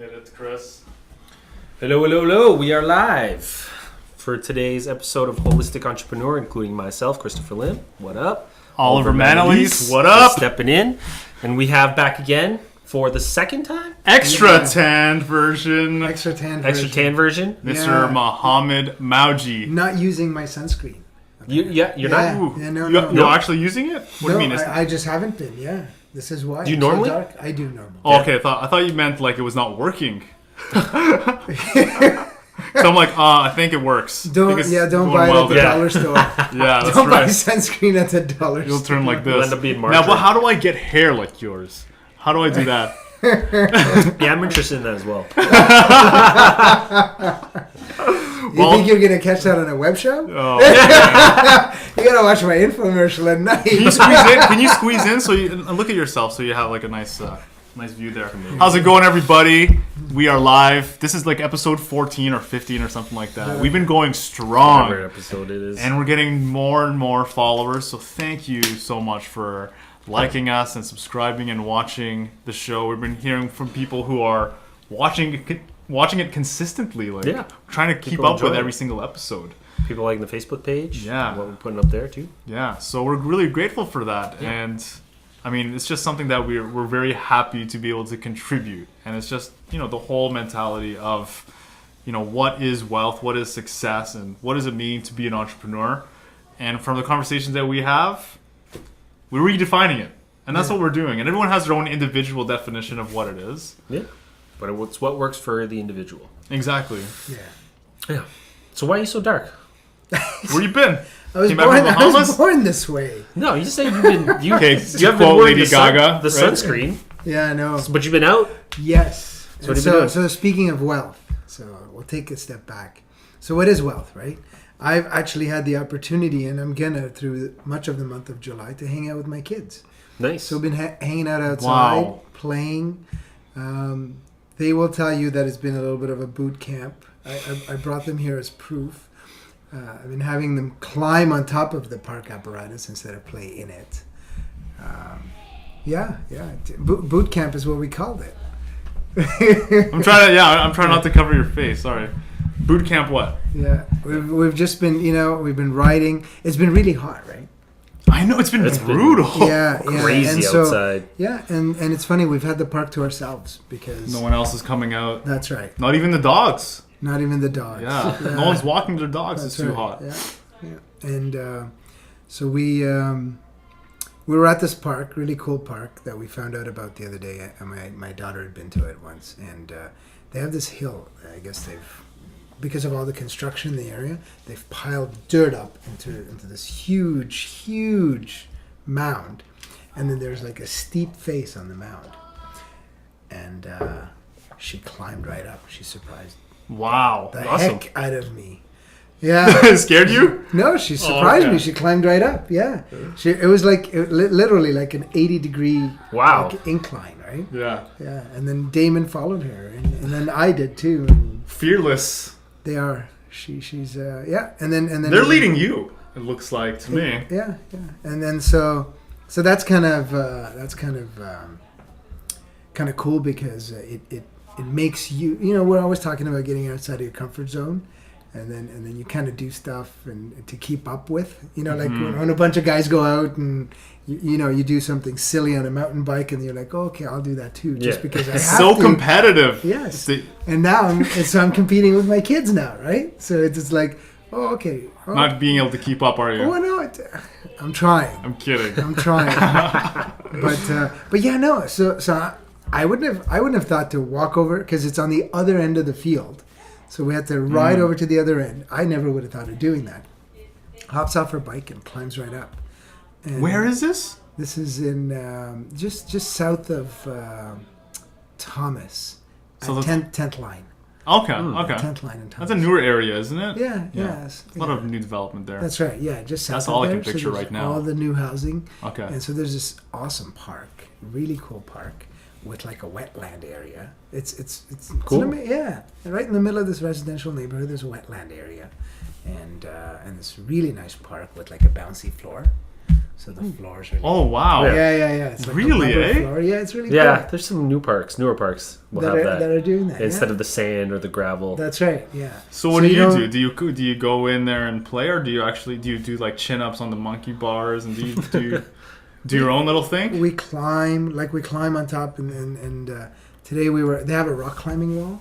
Hit it, Chris. Hello. We are live for today's episode of Holistic Entrepreneur, including myself, Christopher Lim. What up? Oliver Manalese. What up? Stepping in. And we have back again for the second time. Extra tan version. Extra tan version. Mr. Mohammed Mauji. Not using my sunscreen. You're not? You're actually using it? What do you mean? I just haven't been, yeah. This is why. Do you normally? So dark. I do normally. Oh, okay, I thought you meant like it was not working. So I'm like, I think it works. Don't buy it at the dollar store. Yeah, that's don't right. buy sunscreen at the dollar store. You'll turn like this. You'll end up being now, but how do I get hair like yours? How do I do that? Yeah, I'm interested in that as well. You think you're going to catch that on a web show? Oh, you got to watch my infomercial at night. Can you squeeze in? Can you squeeze in so you and look at yourself so you have like a nice view there? How's it going, everybody? We are live. This is like episode 14 or 15 or something like that. We've been going strong. Whatever episode it is. And we're getting more and more followers. So thank you so much for liking us and subscribing and watching the show. We've been hearing from people who are watching it consistently, trying to keep up with every single episode. People liking the Facebook page. Yeah. What we're putting up there too. Yeah. So we're really grateful for that. Yeah. And I mean, it's just something that we're very happy to be able to contribute. And it's just, the whole mentality of, what is wealth, what is success, and what does it mean to be an entrepreneur? And from the conversations that we have, we're redefining it. And that's what we're doing. And everyone has their own individual definition of what it is. Yeah. But it's what works for the individual. Exactly. Yeah. So why are you so dark? Where you been? I was born this way. No, you just say you've been. You haven't been quote wearing Lady Gaga, the sunscreen. Yeah, I know. But you've been out. Yes. So speaking of wealth, so we'll take a step back. So what is wealth, right? I've actually had the opportunity, and I'm gonna through much of the month of July to hang out with my kids. Nice. So I've been hanging out outside, playing. They will tell you that it's been a little bit of a boot camp. I brought them here as proof. I've been having them climb on top of the park apparatus instead of play in it. Boot camp is what we called it. I'm trying not to cover your face. Sorry. Boot camp what? Yeah, we've just been, we've been riding. It's been really hot, right? I know, it's been brutal. Crazy outside. Yeah, and it's funny, we've had the park to ourselves because no one else is coming out. That's right. Not even the dogs. Not even the dogs. Yeah. No one's walking their dogs. It's too hot. Yeah. And so we were at this park, really cool park that we found out about the other day. My daughter had been to it once, and they have this hill. I guess because of all the construction in the area, they've piled dirt up into this huge mound, and then there's like a steep face on the mound, and she climbed right up. She surprised the heck out of me. Yeah. It scared you? No, she surprised me. She climbed right up. Yeah. It was like literally like an 80-degree incline, right? Yeah. Yeah. And then Damon followed her, and then I did too. And fearless. They are. She's And then they're leading you. It looks like to me. Yeah. And then so that's kind of cool because it makes you. We're always talking about getting outside of your comfort zone. And then you kind of do stuff and to keep up with, like when a bunch of guys go out and you do something silly on a mountain bike and you're like, oh, okay, I'll do that too, just because I have so to. Competitive. Yes. And now I'm competing with my kids now, right? So it's like, oh, okay. Oh. Not being able to keep up, are you? Oh no, I'm trying. I'm kidding. I'm trying. but yeah, no. So I wouldn't have thought to walk over because it's on the other end of the field. So we had to ride over to the other end. I never would have thought of doing that. Hops off her bike and climbs right up. And where is this? This is in just south of Thomas. So 10th line. Okay, okay. 10th line in Thomas. That's a newer area, isn't it? Yeah. A lot of new development there. That's right, yeah. Just south That's of all there. I can picture right now. All the new housing. Okay. And so there's this awesome park, really cool park, with like a wetland area. It's cool. Yeah, and right in the middle of this residential neighborhood, there's a wetland area, and this really nice park with like a bouncy floor. So the floors are. Oh wow. Yeah. It's like a Really, rubber eh? floor. Yeah, it's really Yeah, cool. there's some newer parks will That have are doing that instead yeah. of the sand or the gravel. That's right. Yeah. So what do you don't- do? Do you go in there and play, or do you do like chin ups on the monkey bars, and do you do your own little thing? We climb on top, and today they have a rock climbing wall.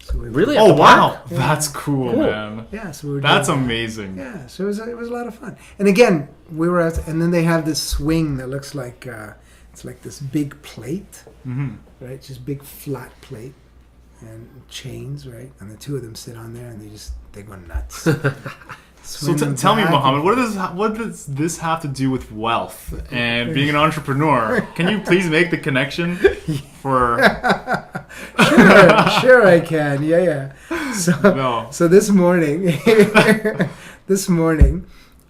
So we Really? Oh At the wow, park? Yeah. that's cool, Cool. man. Yeah, so we were That's doing that. amazing. Yeah, so it was a lot of fun. And again, we were out, and then they have this swing that looks like it's like this big plate, hmm right? Just big flat plate and chains, right? And the two of them sit on there, and they go nuts. So Swinging tell me, back Mohammed, and- what does this have to do with wealth and being an entrepreneur? Can you please make the connection for? Sure, I can. Yeah. So, No. so this morning,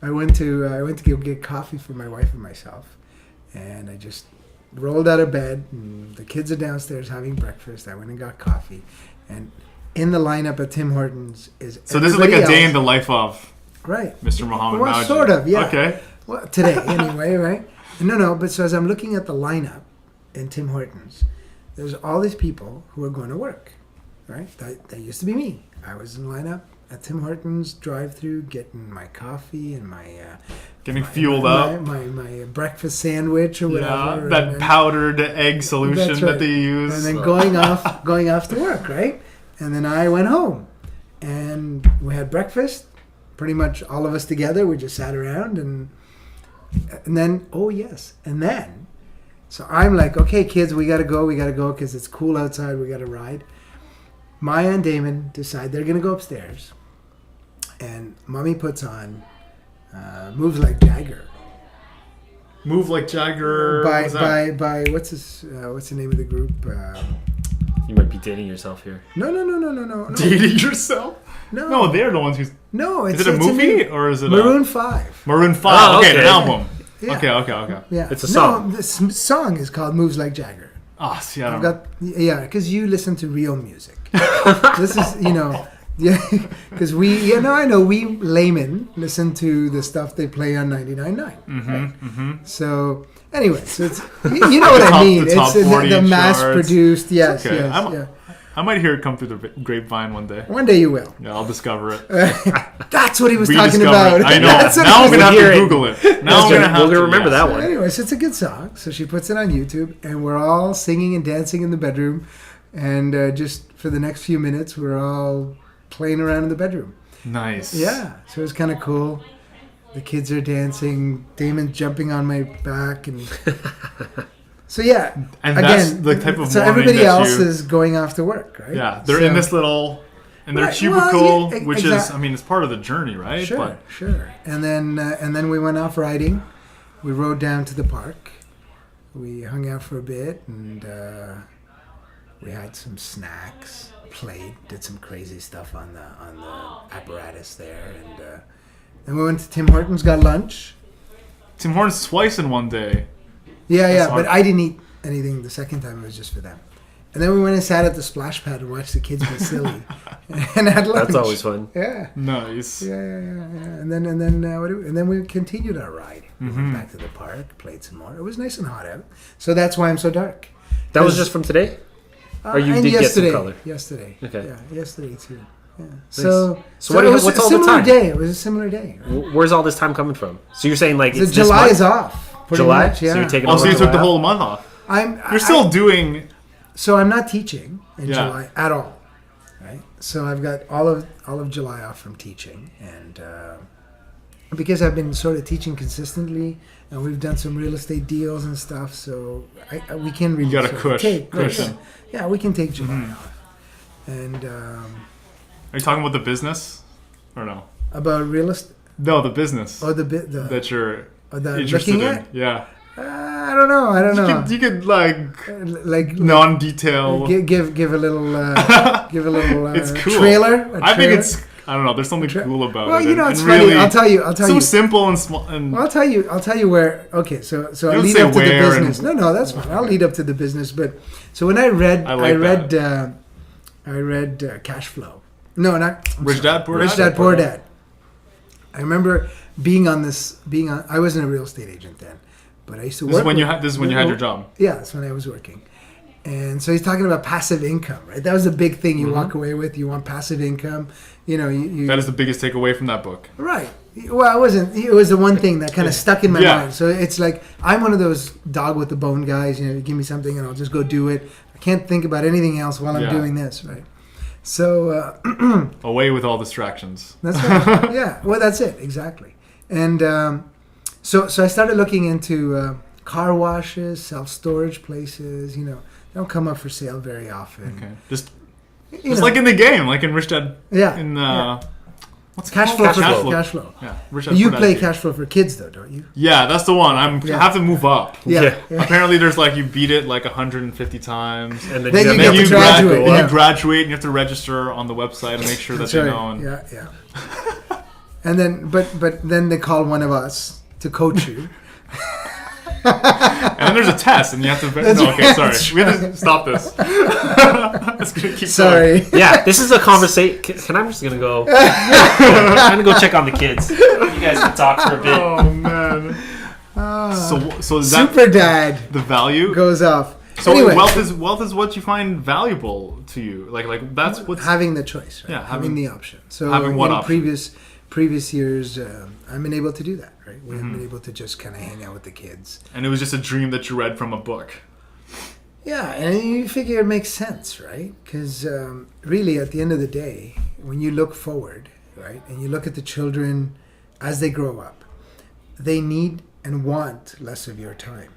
I went to go get coffee for my wife and myself, and I just rolled out of bed. And the kids are downstairs having breakfast. I went and got coffee, and in the lineup at Tim Hortons is So this is like a everybody day in else. the life of Right. Mr. Mohammed Well, Maji. sort of, yeah. Okay. Well, today anyway, right? No. But so as I'm looking at the lineup in Tim Hortons, there's all these people who are going to work, right? That used to be me. I was in lineup at Tim Hortons drive-through, getting my coffee and my Getting fueled up. my breakfast sandwich or whatever. Yeah, that and then- powdered egg solution That's that right. they use. and then going off to work, right? And then I went home, and we had breakfast. Pretty much all of us together. We just sat around, and then so I'm like, okay, kids, we gotta go because it's cool outside. We gotta ride. Maya and Damon decide they're gonna go upstairs, and Mommy puts on Moves Like Jagger Move Like Jagger. what was that? by what's the name of the group? You might be dating yourself here. No. Dating yourself? No, they're the ones who's. No, Is it a movie or is it Maroon 5. Maroon 5? Oh, okay, okay. an album. Yeah. Okay. Yeah, It's a song. No, this song is called "Moves Like Jagger." Oh, see, I I've don't. got because you listen to real music. This is because I know we laymen listen to the stuff they play on 99.9. So anyway, so it's you know what I mean. The top It's 40 the charts. mass-produced. Yes, Okay, yeah. I might hear it come through the grapevine one day. One day you will. Yeah, I'll discover it. That's what he was talking Rediscover about. it. I know. That's what Now he I'm was- gonna have hear to it. Google it. Now I'm gonna have to remember yes. that So one. anyways, it's a good song. So she puts it on YouTube, and we're all singing and dancing in the bedroom. And just for the next few minutes, we're all playing around in the bedroom. Nice. Yeah, so it's kind of cool. The kids are dancing. Damon's jumping on my back, and so yeah. And that's the type of so morning everybody that else you- is going off to work, right? Yeah, they're So- in this little, in their Right, cubicle, well, yeah, which is, exact- I mean, it's part of the journey, right? Sure. And then we went off riding. We rode down to the park. We hung out for a bit, and we had some snacks. Played, did some crazy stuff on the apparatus there, and then we went to Tim Hortons, got lunch. Tim Hortons twice in one day. Yeah, That's but I didn't eat anything the second time. It was just for them. And then we went and sat at the splash pad and watched the kids be silly, and had lunch. That's always fun. Yeah. Nice. Yeah. And then we continued our ride. We Mm-hmm. went back to the park, played some more. It was nice and hot out, so that's why I'm so dark. That was just from today? Or you And did get some yesterday, color? Yesterday. Okay. Yeah, yesterday too. Yeah. So So it was what's a all the similar time? day. It was a similar day. Right? Where's all this time coming from? So you're saying like So it's July this is month? off. Pretty July? Much, yeah. So you're taking Oh, all so you of took the July whole off? month off. I'm You're still doing. So I'm not teaching in Yeah. July at all, right? So I've got all of July off from teaching, and because I've been sort of teaching consistently, and we've done some real estate deals and stuff, so we can really got a sort of cushion. take yeah, we can take July Mm-hmm. off. And Are you talking about the business, or no? about real estate No, the business or the bit the that you're that interested looking in. at. Yeah. I don't know. You could like Like non-detail. give a little It's cool. trailer. I think it's. I don't know. There's something cool about Well, it. you know, and it's really, funny. I'll tell you. so simple and small. And Well, I'll tell you where. Okay, so I'll don't lead say up to the where business. and- No, that's fine. I'll lead up to the business. But so when I read, I like I read Cash Flow. No, not Rich Dad Poor Rich Dad? Dad Poor Dad. I remember I wasn't a real estate agent then, but I used to work. This is when you had your job. Yeah, that's when I was working. And so he's talking about passive income, right? That was the big thing you walk away with. You want passive income. You know, you That is the biggest takeaway from that book. right. Well, it was the one thing that kind of stuck in my Yeah. mind. So it's like, I'm one of those dog with the bone guys. You know, you give me something and I'll just go do it. I can't think about anything else while I'm Yeah. doing this, right? So Away with all distractions. that's right. Yeah. Well, that's it. Exactly. And so I started looking into car washes, self-storage places. You know, they don't come up for sale very often. Okay. Just You know, like in the game, like in Rich Dad. Yeah, In yeah. what's it cash called? flow. Cash flow. Yeah. Rich Dad You Poor Dad play game. cash flow for kids, though, don't you? Yeah, that's the one. I Yeah. have to move up. Yeah. Apparently, there's like you beat it like 150 times. And Then you have get to to graduate, Then yeah. you graduate and you have to register on the website and make sure that That's they right. know. And, Yeah, yeah. And then, but then they call one of us to coach you. and then there's a test, and you have to. That's No, okay, right, sorry. that's We have to stop this. Let's keep going. Sorry. Yeah, this is a conversation. Can I'm just gonna go. I'm gonna go check on the kids. You guys can talk for a bit. Oh man. So is that Super Dad the value? goes off. So anyway, wealth is what you find valuable to you. Like that's what's having the choice, right? Yeah, having having- the option. So having what in option? previous years, I've been able to do that, right? We've Mm-hmm. been able to just kind of hang out with the kids. and it was just a dream that you read from a book. Yeah, and you figure it makes sense, right? Because really, at the end of the day, when you look forward, right, and you look at the children as they grow up, they need and want less of your time.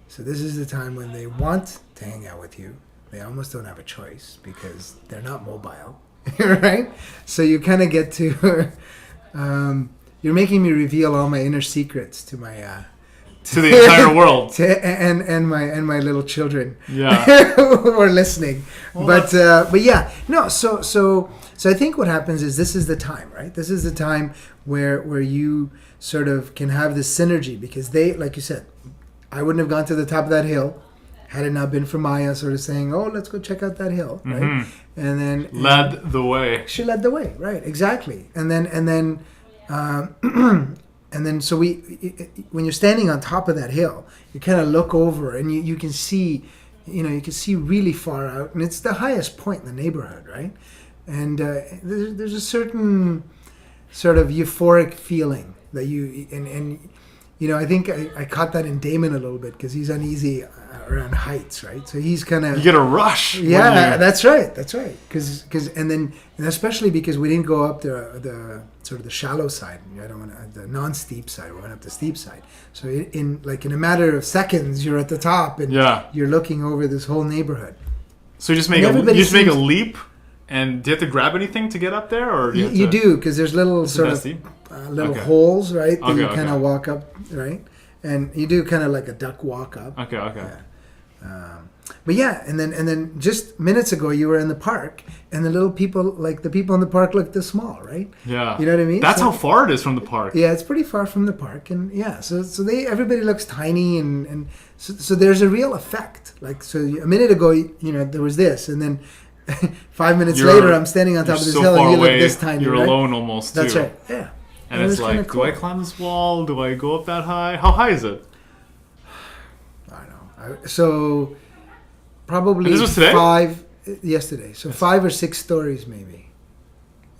So this is the time when they want to hang out with you. They almost don't have a choice because they're not mobile, right? So you kind of get to. You're making me reveal all my inner secrets to my. To the entire world. And my little children Yeah. who are listening, but yeah, no. So I think what happens is this is the time, right? This is the time where you sort of can have this synergy because they, like you said, I wouldn't have gone to the top of that hill had it not been for Maya sort of saying, "Oh, let's go check out that hill," right? Mhm. And then Led the way. she led the way, right? Exactly. And then and then so when you're standing on top of that hill, you kind of look over and you can see, you can see really far out, and it's the highest point in the neighborhood, right? And there's a certain sort of euphoric feeling that I think I caught that in Damon a little bit because he's uneasy around heights, right? So he's kind of You get a rush. when yeah, you- that's right. Because and especially because we didn't go up the sort of the shallow side. I don't want the non-steep side. We went up the steep side. So in a matter of seconds, you're at the top and Yeah. you're looking over this whole neighborhood. So you just make And everybody you just make a seems- leap, and do you have to grab anything to get up there, or do You, have you to, do because there's little sort that of steep? little Okay. holes, right? That Okay, you kind okay. of walk up, right? And you do kind of like a duck walk up. Okay. Yeah. But yeah, and then just minutes ago you were in the park, and the people in the park looked this small, right? Yeah. You know what I mean? That's So- how far it is from the park. Yeah, it's pretty far from the park, and yeah, so everybody looks tiny, and so there's a real effect. Like so, a minute ago, there was this, and then 5 minutes You're- later, I'm standing on top You're of this so hill, far and you away. look this tiny. You're right? alone almost too. That's right. Yeah. And It it's was kinda like, do I cool. climb this wall? Do I go up that high? How high is it? I don't know. So probably And this was today? 5 yesterday. So 5 or 6 stories, maybe.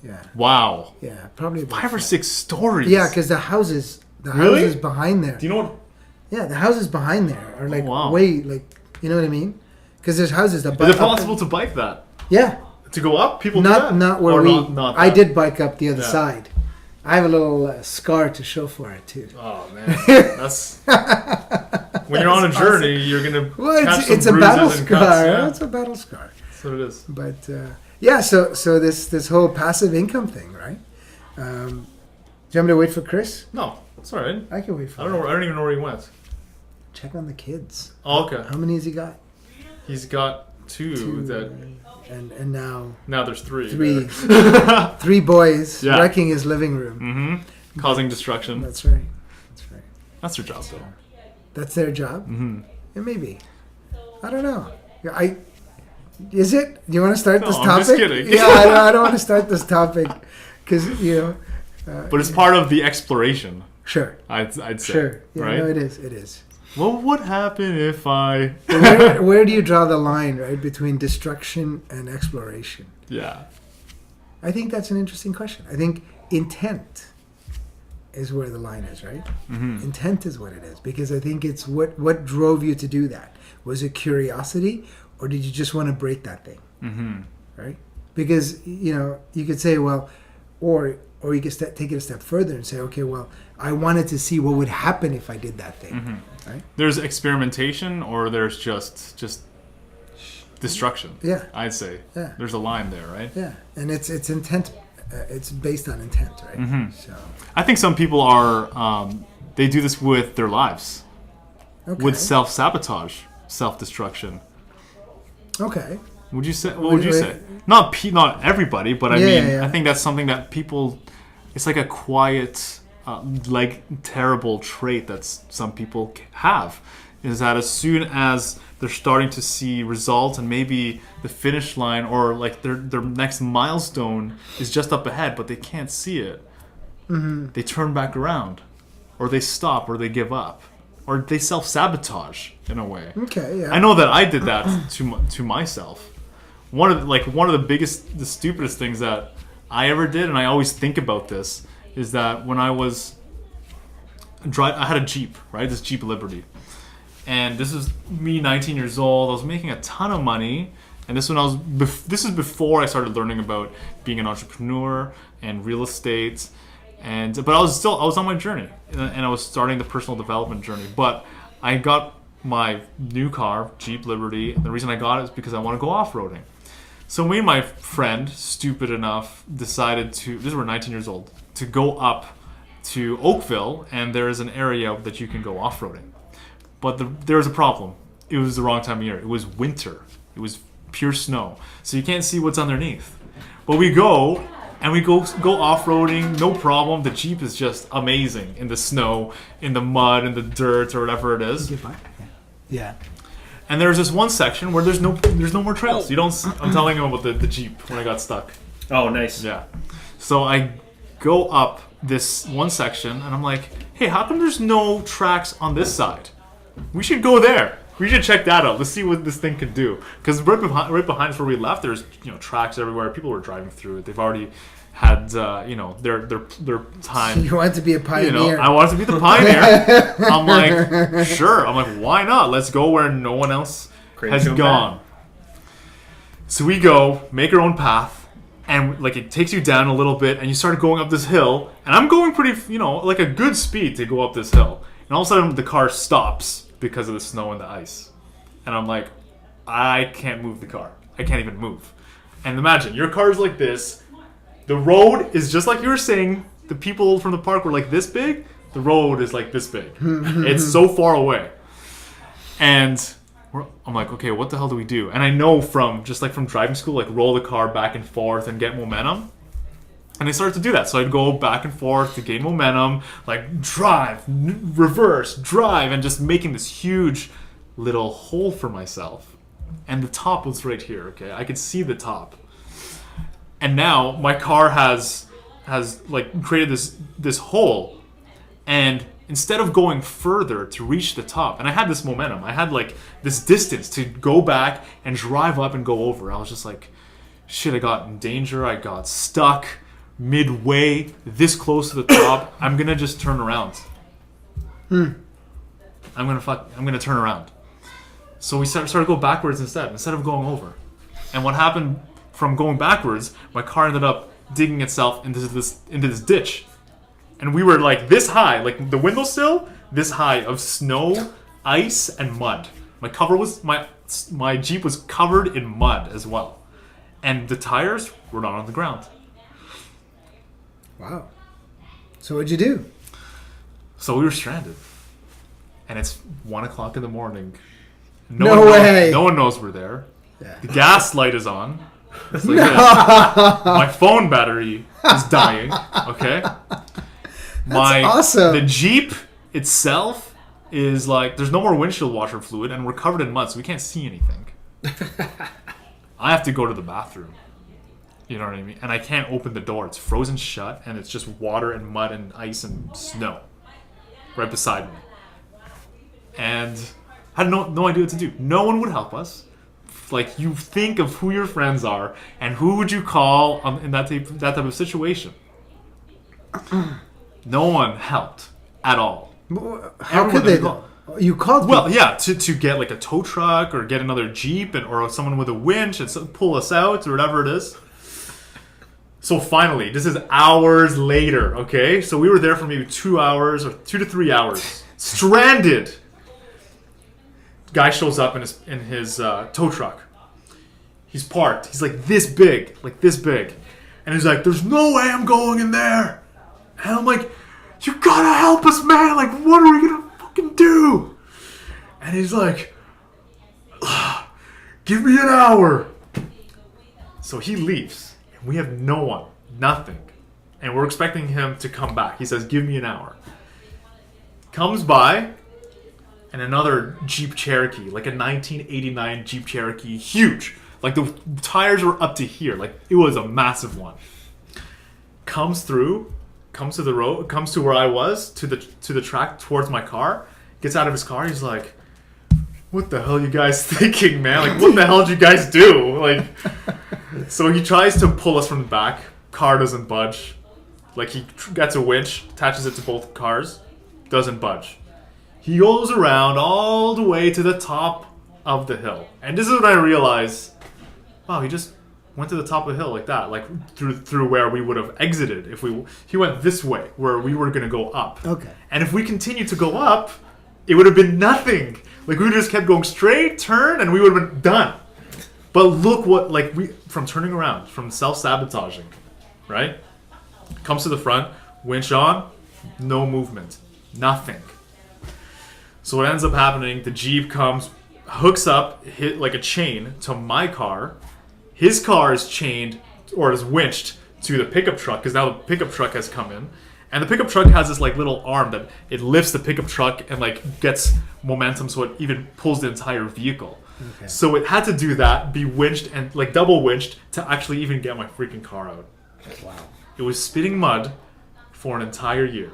Yeah. Wow. Yeah, probably about 5 or 6 stories. Yeah, because the houses Really? behind there. Do you know what? Yeah, the houses behind there are like wow. way you know what I mean? Because there's houses that. Is butt it up possible to bike that? Yeah, To go up? People do not that? not where Or we. Not I that? did bike up the other Yeah. side. I have a little scar to show for it too. Oh man, that's when you're on a journey, you're gonna Well, catch some it's a bruises battle and scar. cuts. Yeah, It's a battle scar. that's what it is. But yeah, so this whole passive income thing, right? Do you want me to wait for Chris? No, it's all right. I can wait for I don't know. I don't even know where he went. Check on the kids. Oh, okay. How many has he got? He's got two that And now now there's three. 3 boys Yeah. wrecking his living room. Mm-hmm. Causing destruction. That's right. That's right. That's their job, though. That's their job. Mm-hmm. Yeah, maybe. I don't know. Is it? Do you want to start No, this I'm topic? just kidding. Yeah, I don't want to start this topic because But it's part of the exploration. Sure. I'd say. Sure. Yeah, right? no, it is. It is. What would happen if I? Where do you draw the line, right, between destruction and exploration? Yeah. I think that's an interesting question. I think intent is where the line is, right? Mm-hmm. Intent is what it is, because I think it's what drove you to do that. Was it curiosity, or did you just want to break that thing, Mm-hmm. right? Because you could say, well, or you could take it a step further and say, okay, well, I wanted to see what would happen if I did that thing, Mm-hmm. right? There's experimentation, or there's just destruction. Yeah. I'd say. Yeah. There's a line there, right? Yeah, and it's intent. It's based on intent, right? Mhm. So, I think some people are. They do this with their lives, okay. with self-sabotage, self-destruction. Okay. Would you say? What would you Wait. say? Not everybody, but I Yeah, mean, yeah. I think that's something that people. It's like a quiet, like terrible trait that some people have, is that as soon as they're starting to see results and maybe the finish line or like their next milestone is just up ahead, but they can't see it, they turn back around, or they stop, or they give up, or they self-sabotage in a way. Okay. Yeah. I know that I did that to myself. One of the biggest, the stupidest things that I ever did, and I always think about this, is that when I was I had a Jeep, right? This Jeep Liberty, and this is me, 19 years old. I was making a ton of money, and this is before I started learning about being an entrepreneur and real estate, but I was on my journey, and I was starting the personal development journey. But I got my new car, Jeep Liberty, and the reason I got it is because I want to go off-roading. So me and my friend, stupid enough, decided we're 19 years old, to go up to Oakville, and there is an area that you can go off-roading. But there was a problem. It was the wrong time of year. It was winter. It was pure snow. So you can't see what's underneath. But we go off-roading, no problem. The Jeep is just amazing in the snow, in the mud, in the dirt, or whatever it is. Yeah. And there's this one section where there's no more trails. You don't. I'm telling you about the Jeep when I got stuck. Oh, nice. Yeah. So I go up this one section, and I'm like, hey, how come there's no tracks on this side? We should go there. We should check that out. Let's see what this thing could do. Because right behind us where we left, there's tracks everywhere. People were driving through it. They've already had their time. You want to be a pioneer. I wanted to be the pioneer. I'm like, sure. I'm like, why not? Let's go where no one else has gone. So we go, make our own path, and like it takes you down a little bit, and you start going up this hill. And I'm going pretty, like a good speed to go up this hill. And all of a sudden, the car stops because of the snow and the ice. And I'm like, I can't move the car. I can't even move. And imagine, your car is like this. The road is just like you were saying. The people from the park were like this big. The road is like this big. It's so far away. And I'm like, okay, what the hell do we do? And I know from driving school, like roll the car back and forth and get momentum. And I started to do that. So I'd go back and forth to gain momentum, like drive, reverse, drive, and just making this huge little hole for myself. And the top was right here, okay? I could see the top. And now my car has like created this hole. And instead of going further to reach the top, and I had this momentum, I had like this distance to go back and drive up and go over. I was just like, shit, I got in danger. I got stuck midway, this close to the top. I'm gonna just turn around. I'm gonna turn around. So we started to go backwards instead of going over. And what happened from going backwards, my car ended up digging itself into this ditch. And we were like this high, like the windowsill, this high of snow, ice, and mud. My Jeep was covered in mud as well. And the tires were not on the ground. Wow. So what'd you do? So we were stranded. And it's 1:00 in the morning. No way. No one knows we're there. Yeah. The gas light is on. It's like this. My phone battery is dying. Okay. That's awesome. The Jeep itself is like, there's no more windshield washer fluid, and we're covered in mud, so we can't see anything. I have to go to the bathroom. You know what I mean? And I can't open the door. It's frozen shut, and it's just water and mud and ice and snow right beside me. And I had no idea what to do. No one would help us. Like, you think of who your friends are, and who would you call in that type of situation? No one helped at all. How Everyone could they was though? You called Well, yeah, to get like a tow truck or get another Jeep or someone with a winch and pull us out or whatever it is. So finally, this is hours later, okay? So we were there for maybe 2 hours or 2 to 3 hours. Stranded. Guy shows up in his tow truck. He's parked. He's like this big. And he's like, there's no way I'm going in there. And I'm like, you gotta help us, man. Like, what are we gonna fucking do? And he's like, give me an hour. So he leaves. And we have no one. Nothing. And we're expecting him to come back. He says, give me an hour. Comes by. And another Jeep Cherokee. Like a 1989 Jeep Cherokee. Huge. Like the tires were up to here. Like it was a massive one. Comes through. Comes to the road. Comes to where I was. To the track towards my car. Gets out of his car. He's like, what the hell are you guys thinking, man? Like, what the hell did you guys do? Like, so he tries to pull us from the back. Car doesn't budge. Like, he gets a winch, attaches it to both cars. Doesn't budge. He goes around all the way to the top of the hill. And this is when I realized, wow, he just went to the top of the hill like that. Like, through where we would have exited. He went this way, where we were going to go up. Okay. And if we continued to go up, it would have been nothing. Like, we just kept going straight, turn, and we would have been done. But look what, like, from turning around, from self-sabotaging, right? Comes to the front, winch on, no movement. Nothing. So what ends up happening, the Jeep comes, hooks up, hit like a chain to my car. His car is chained, or is winched to the pickup truck, because now the pickup truck has come in. And the pickup truck has this like little arm that it lifts the pickup truck and like gets momentum so it even pulls the entire vehicle. Okay. So it had to do that, be winched and like double winched to actually even get my freaking car out. Wow. It was spitting mud for an entire year.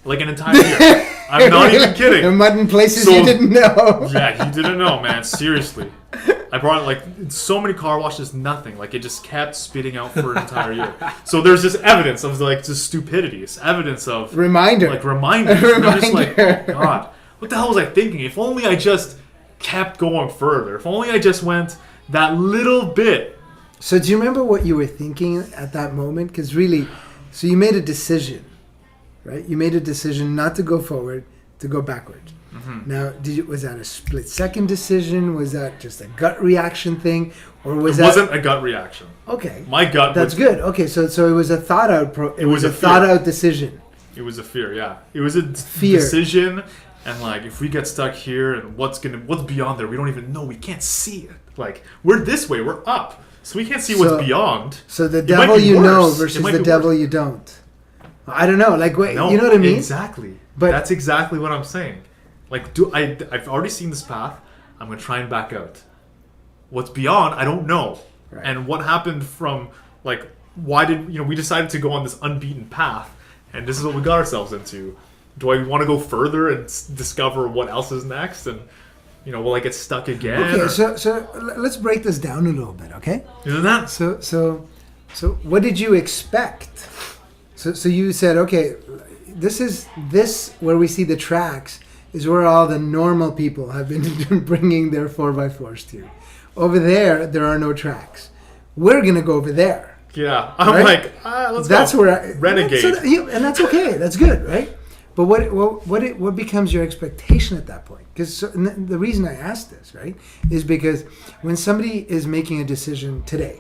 Like an entire year. I'm not even kidding. In mud in places So- you didn't know. Yeah, you didn't know, man. Seriously. I brought like so many car washes, nothing. Like it just kept spitting out for an entire year. So there's just evidence of like just stupidity. It's evidence of Reminder. like reminders. And I'm just like, oh God, what the hell was I thinking? If only I just kept going further. If only I just went that little bit. So do you remember what you were thinking at that moment? Because really, so you made a decision, right? You made a decision not to go forward, to go backward. Mm-hmm. Now, was that a split-second decision? Was that just a gut reaction thing, or was It that wasn't a gut reaction. okay? My gut. That's was, good. Okay, so it was a thought out. It was was a a fear. thought out decision. It was a fear. Yeah, it was a Fear. decision. And like, if we get stuck here, and what's beyond there? We don't even know. We can't see it. Like, we're this way. We're up, so we can't see So- what's beyond. So the It might devil be you know worse. It versus might the be devil worse. you don't. I don't know. Like, wait, No, you know what I mean? Exactly. But- that's exactly what I'm saying. Like, I've already seen this path. I'm gonna try and back out. What's beyond, I don't know. Right. And what happened from like, why did we decided to go on this unbeaten path, and this is what we got ourselves into. Do I want to go further and discover what else is next? And will I get stuck again? Okay, or- so let's break this down a little bit, okay? Isn't that? So what did you expect? So you said, okay, this where we see the tracks is where all the normal people have been bringing their 4x4s to. Over there are no tracks. We're gonna go over there. Yeah. I'm Right? like, let's That's go. where Renegade. and that's okay. That's good, right? But what becomes your expectation at that point? Because the reason I ask this, right, is because when somebody is making a decision today,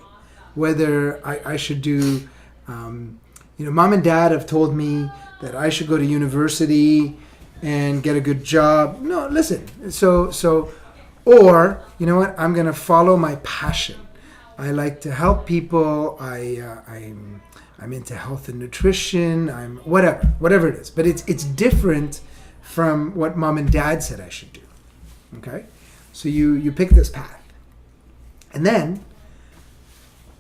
whether I should do, mom and dad have told me that I should go to university and get a good job. No, listen. Or you know what? I'm gonna follow my passion. I like to help people. I'm into health and nutrition. I'm whatever it is. But it's different from what mom and dad said I should do. Okay, so you pick this path, and then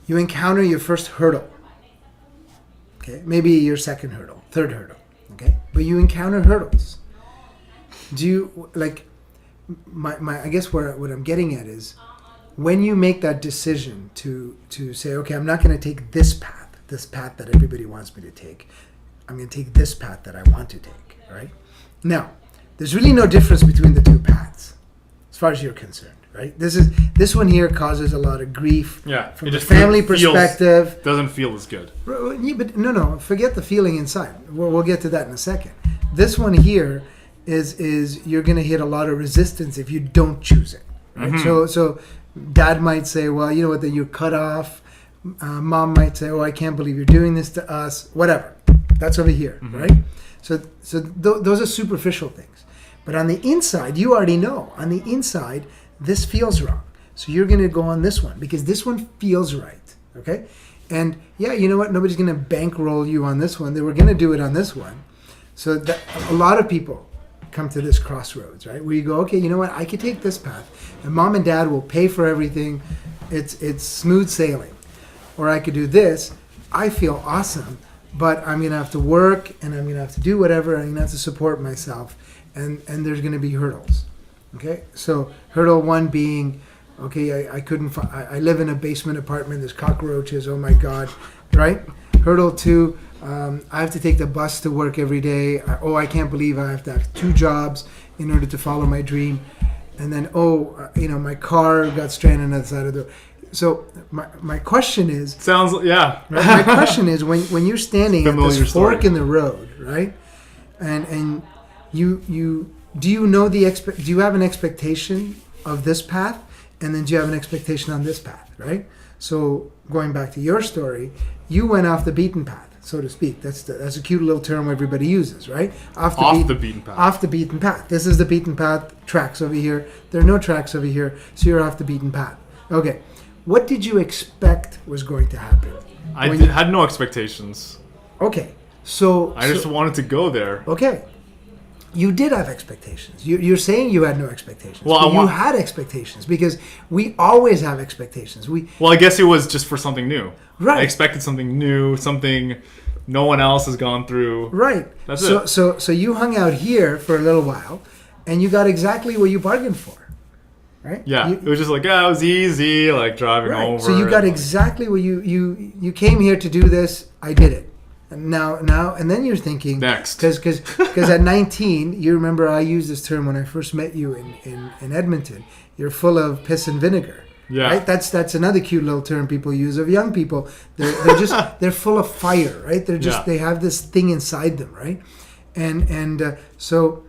You encounter your first hurdle. Okay, maybe your second hurdle, third hurdle. Okay, but you encounter hurdles. Do you like my? I guess what I'm getting at is when you make that decision to say, okay, I'm not going to take this path that everybody wants me to take. I'm going to take this path that I want to take. Right now, there's really no difference between the two paths, as far as you're concerned. Right? This one here causes a lot of grief. Yeah, from it the just family feels- perspective. Doesn't feel as good. Yeah, but no, forget the feeling inside. We'll get to that in a second. This one here is you're going to hit a lot of resistance if you don't choose it. Right? Mm-hmm. So dad might say, well, you know what, then you're cut off. Mom might say, oh, I can't believe you're doing this to us. Whatever. That's over here, right? So those are superficial things. But on the inside, you already know. On the inside, this feels wrong. So you're going to go on this one because this one feels right. Okay? And yeah, you know what? Nobody's going to bankroll you on this one. They were going to do it on this one. So that, a lot of people come to this crossroads, right? Where you go, okay, you know what? I could take this path, and mom and dad will pay for everything. It's smooth sailing. Or I could do this. I feel awesome, but I'm going to have to work, and I'm going to have to do whatever. I'm going to have to support myself, and there's going to be hurdles. Okay? So hurdle one being, okay, I couldn't. I live in a basement apartment. There's cockroaches. Oh my God, right? Hurdle two. I have to take the bus to work every day. I can't believe I have to have 2 jobs in order to follow my dream. And then, my car got stranded on the side of the. So my question is. Sounds yeah. My question is when you're standing at Familiar this fork story. in the road, right? And you do you know do you have an expectation of this path, and then do you have an expectation on this path, right? So going back to your story, you went off the beaten path, so to speak. That's a cute little term everybody uses, right? Off the beaten path. Off the beaten path. This is the beaten path. Tracks over here. There are no tracks over here, so you're off the beaten path. Okay. What did you expect was going to happen? I had no expectations. Okay. So I just wanted to go there. Okay. You did have expectations. You're saying you had no expectations. Well, but you had expectations because we always have expectations. Well, I guess it was just for something new. Right. I expected something new, something no one else has gone through. Right. That's it. it. So you hung out here for a little while, and you got exactly what you bargained for. Right? Yeah. It was just like, it was easy, like driving Right. over. So you got exactly what you came here to do this. I did it. And now, and then you're thinking Next. because at 19, you remember I used this term when I first met you in Edmonton. You're full of piss and vinegar. Yeah. Right? That's another cute little term people use of young people. They're just they're full of fire, right? They're just they have this thing inside them, right? And so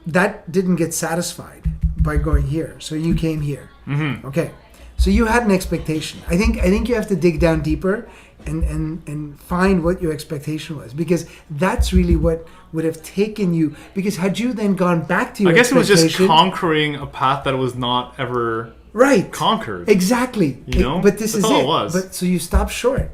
that didn't get satisfied by going here. So you came here. Mm-hmm. Okay. So you had an expectation. I think you have to dig down deeper and find what your expectation was, because that's really what would have taken you. Because had you then gone back to your I guess it was just expectation- conquering a path that was not ever right conquered. Exactly. You know? But this That's is all it. it was. But so you stopped short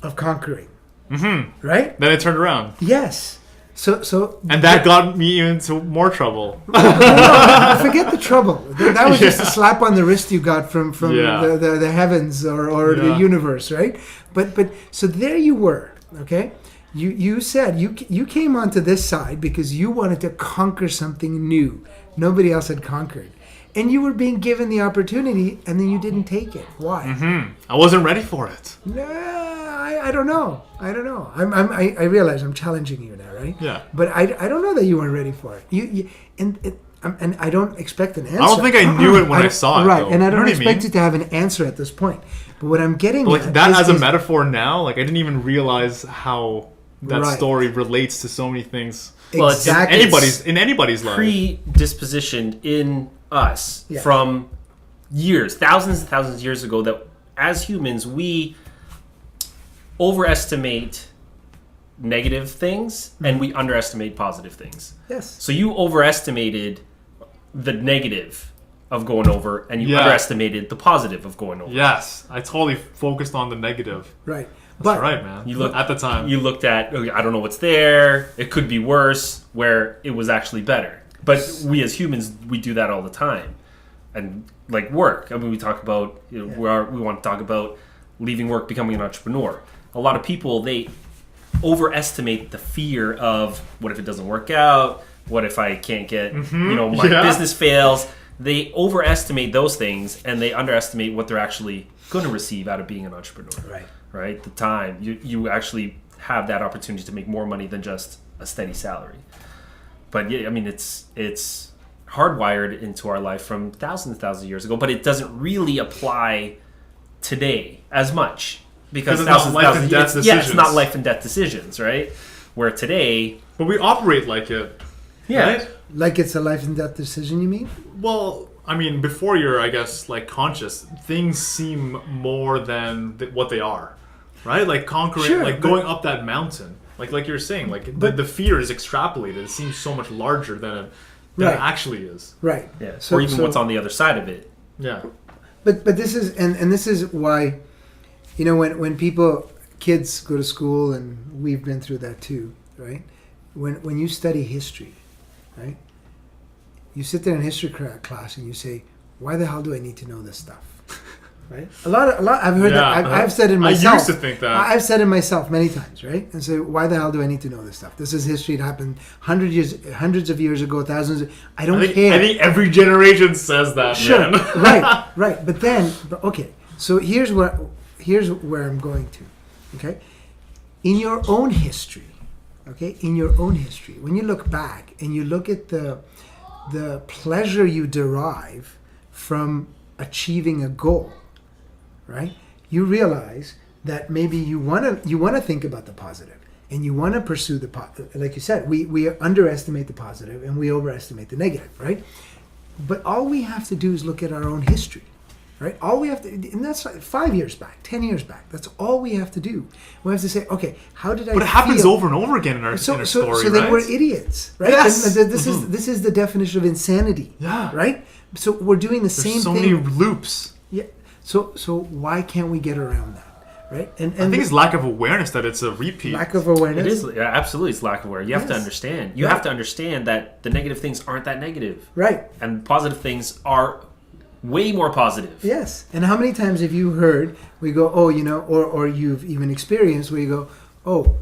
of conquering. Mm-hmm. Right? Then it turned around. Yes. So And that got me into more trouble. forget the trouble. That was just a slap on the wrist you got from Yeah. the heavens or the universe, right? But so there you were, okay? You said you came onto this side because you wanted to conquer something new nobody else had conquered, and you were being given the opportunity, and then you didn't take it. Why? I wasn't ready for it. I don't know. I realize I'm challenging you now, right? Yeah. But I don't know that you weren't ready for it. And I don't expect an answer. I don't think I knew it when I saw it. Right, though. and I You know don't what expect mean? you to have an answer at this point. But what I'm getting Like at that is, as a is- metaphor now, like I didn't even realize how that Right. story relates to so many things. Well, it's exactly. In anybody's life. Predispositioned in us Yeah. from years, thousands and thousands of years ago, that as humans we overestimate negative things and we underestimate positive things. Yes. So you overestimated the negative of going over, and you Yeah. underestimated the positive of going over. Yes, I totally focused on the negative. Right. That's right, man. You look at the time. You looked at, okay, I don't know what's there. It could be worse, where it was actually better. But we as humans, we do that all the time, and like work. I mean, we talk about we want to talk about leaving work, becoming an entrepreneur. A lot of people, they overestimate the fear of what if it doesn't work out? What if I can't get my business fails? They overestimate those things and they underestimate what they're actually going to receive out of being an entrepreneur. Right? The time you actually have that opportunity to make more money than just a steady salary. But yeah, I mean, it's hardwired into our life from thousands of years ago, but it doesn't really apply today as much because it's not life and death decisions. Yeah, it's not life and death decisions, right? Where today, but we operate like it. Yeah. Right? Like it's a life and death decision, you mean? Well, I mean, before you're, I guess, like conscious, things seem more than what they are, right? Like conquering, like going up that mountain, like you're saying, like the fear is extrapolated. It seems so much larger than it actually is. Right. Yeah. Or even what's on the other side of it. Yeah. But this is and this is why, when kids go to school, and we've been through that too, right? When you study history, right? You sit there in history class and you say, "Why the hell do I need to know this stuff?" Right? A lot. I've heard that. I've said it myself. I used to think that. I've said it myself many times, right? And say, "Why the hell do I need to know this stuff? This is history. It happened hundreds of years ago, thousands. I don't care." I think every generation says that. Sure. Man. Right. But okay. So here's where I'm going to. Okay. In your own history, when you look back and you look at the pleasure you derive from achieving a goal, right? You realize that maybe you want to think about the positive and you want to pursue the positive. Like you said, we underestimate the positive and we overestimate the negative, right? But all we have to do is look at our own history, right? All we have to, and that's like 5 years back, 10 years back. That's all we have to do. We have to say, okay, how did I? But it happens over and over again in our story, so right? then we're idiots, right? Yes. And this is the definition of insanity. Yeah. Right. So we're doing the same so thing. many loops. Yeah. So why can't we get around that, right? And I think it's lack of awareness that it's a repeat. Lack of awareness. It is absolutely. It's lack of awareness. You have to understand. You have to understand that the negative things aren't that negative, right? And positive things are way more positive. Yes. And how many times have you heard we go, oh, or you've even experienced where you go, oh,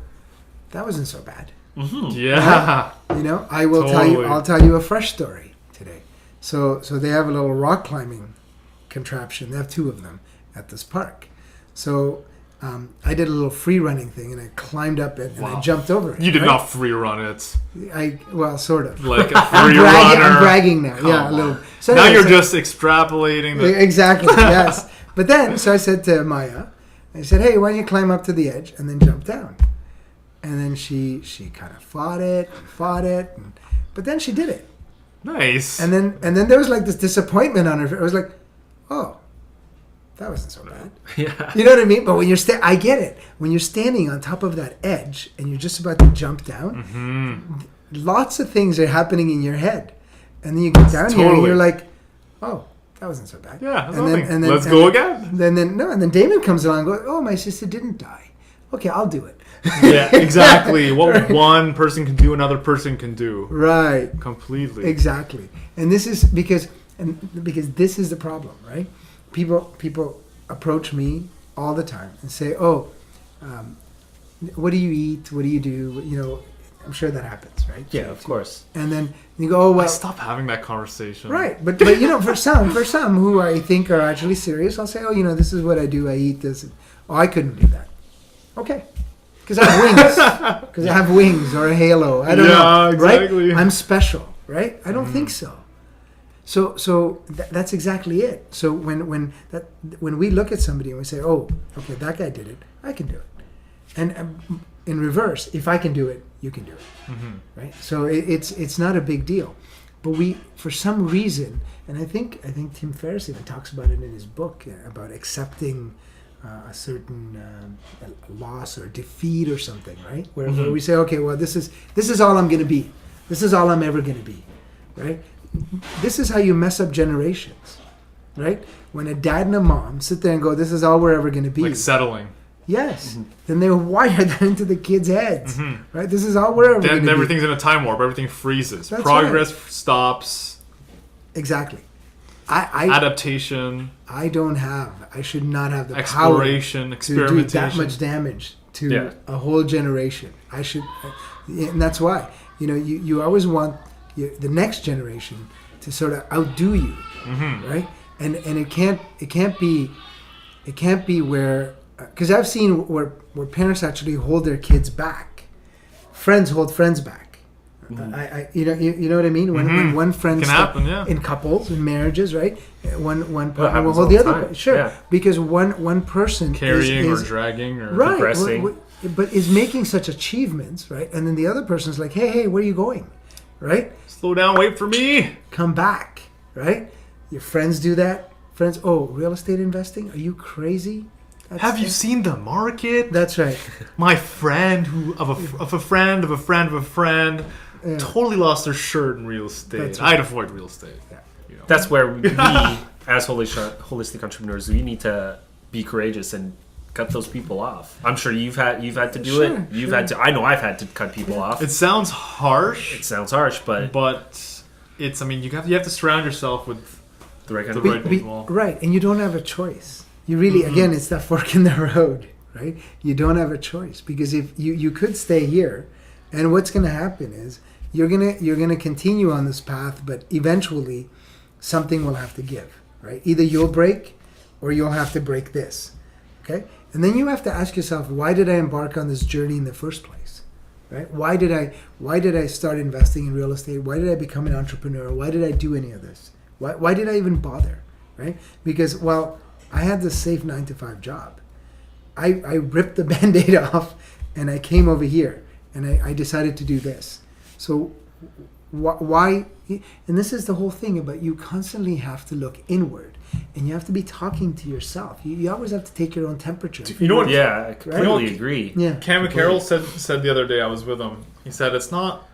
that wasn't so bad. Mm-hmm. Yeah. Right? I will tell you. I'll tell you a fresh story today. So they have a little rock climbing contraption. They have 2 of them at this park. So I did a little free running thing and I climbed up it and I jumped over it. You did not free run it. Well, sort of. Like a free runner. I'm bragging now. Yeah, a little. So now you're just extrapolating. Exactly. Yes. But then, so I said to Maya, I said, "Hey, why don't you climb up to the edge and then jump down?" And then she kind of fought it, but then she did it. Nice. And then there was like this disappointment on her face. I was like, "Oh, that wasn't so bad." Yeah. You know what I mean? But when you're I get it. When you're standing on top of that edge and you're just about to jump down, lots of things are happening in your head. And then you get down here and you're like, "Oh, that wasn't so bad." Yeah, and then let's go again. And then Damon comes along and goes, "Oh, my sister didn't die. Okay, I'll do it." Yeah, exactly. What one person can do, another person can do. Right. Completely. Exactly. And this is because this is the problem, right? People approach me all the time and say, "Oh, what do you eat? What do you do?" I'm sure that happens, right? Yeah, of course. And then you go, "Oh, well." Stop having that conversation. Right, but for some who I think are actually serious, I'll say, "Oh, this is what I do. I eat this." Oh, I couldn't do that. Okay, because I have wings. Because I have wings or a halo. I don't know. Exactly. Right? I'm special, right? I don't think so. So that's exactly it. So when we look at somebody and we say, "Oh, okay, that guy did it. I can do it," and in reverse, if I can do it, you can do it, right? So it's not a big deal, but we, for some reason, and I think Tim Ferriss even talks about it in his book about accepting a certain loss or defeat or something, right? Where we say, okay, well, this is all I'm going to be. This is all I'm ever going to be, right? This is how you mess up generations, right? When a dad and a mom sit there and go, "This is all we're ever going to be." Like settling. Yes. Then they wire that into the kids' heads, right? This is all we're ever going to be. Then everything's in a time warp. Everything freezes. That's Progress stops. Exactly. I adaptation, I don't have. I should not have the exploration, power to do that experimentation. much damage to Yeah. a whole generation. I should, and that's why you always want the next generation to sort of outdo you, right? And it can't be where, because I've seen where parents actually hold their kids back, friends hold friends back. You know what I mean? When one friend Can happen, yeah. in couples, in marriages, right? One partner will happens hold all the the other, time. sure, Yeah. because one person Carrying is or dragging or right, Progressing. but is making such achievements, right? And then the other person's like, hey, where are you going, right? slow down, wait for me. Come back, right? Your friends do that. Friends, oh, real estate investing? Are you crazy? Have you seen the market? That's right. My friend who of a friend of a friend of a friend Yeah. totally lost their shirt in real estate. That's right. I'd avoid real estate. You know. That's where we, as holistic entrepreneurs, we need to be courageous and cut those people off. I'm sure you've had to do Sure, it. You've sure. had to. I know I've had to cut people off. It sounds harsh, It sounds harsh, but but it's. I mean, you have to surround yourself with the right kind the of right people. Right, and you don't have a choice. You really, again, it's that fork in the road, right? You don't have a choice, because if you could stay here, and what's going to happen is you're gonna continue on this path, but eventually something will have to give, right? Either you'll break, or you'll have to break this, okay? And then you have to ask yourself, why did I embark on this journey in the first place, right? Why did I start investing in real estate? Why did I become an entrepreneur? Why did I do any of this? Why did I even bother, right? Because, well, I had this safe 9-to-5 job. I ripped the Band-Aid off, and I came over here, and I decided to do this. So why? And this is the whole thing about, you constantly have to look inward, and you have to be talking to yourself. You always have to take your own temperature. You know what? yeah, I completely Right? agree. Yeah. Cam McCarroll said the other day, I was with him. He said it's not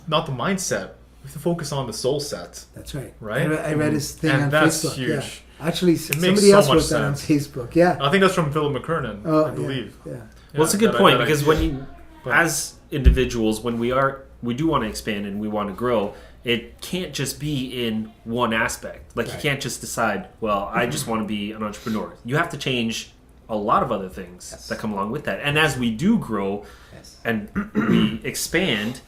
not the mindset. We have to focus on the soul set. That's right. Right? I read his thing And on that's Facebook. huge. Yeah. Actually, makes somebody so else much wrote that on sense. Facebook. Yeah. I think that's from Philip McKernan, Oh, I believe. Yeah. Well, it's a good that point, that because idea. when you, But- as individuals, when we do want to expand and we want to grow, it can't just be in one aspect. Like, you Right. can't just decide, well, I just want to be an entrepreneur. You have to change a lot of other things Yes. that come along with that. And as we do grow Yes. and we expand,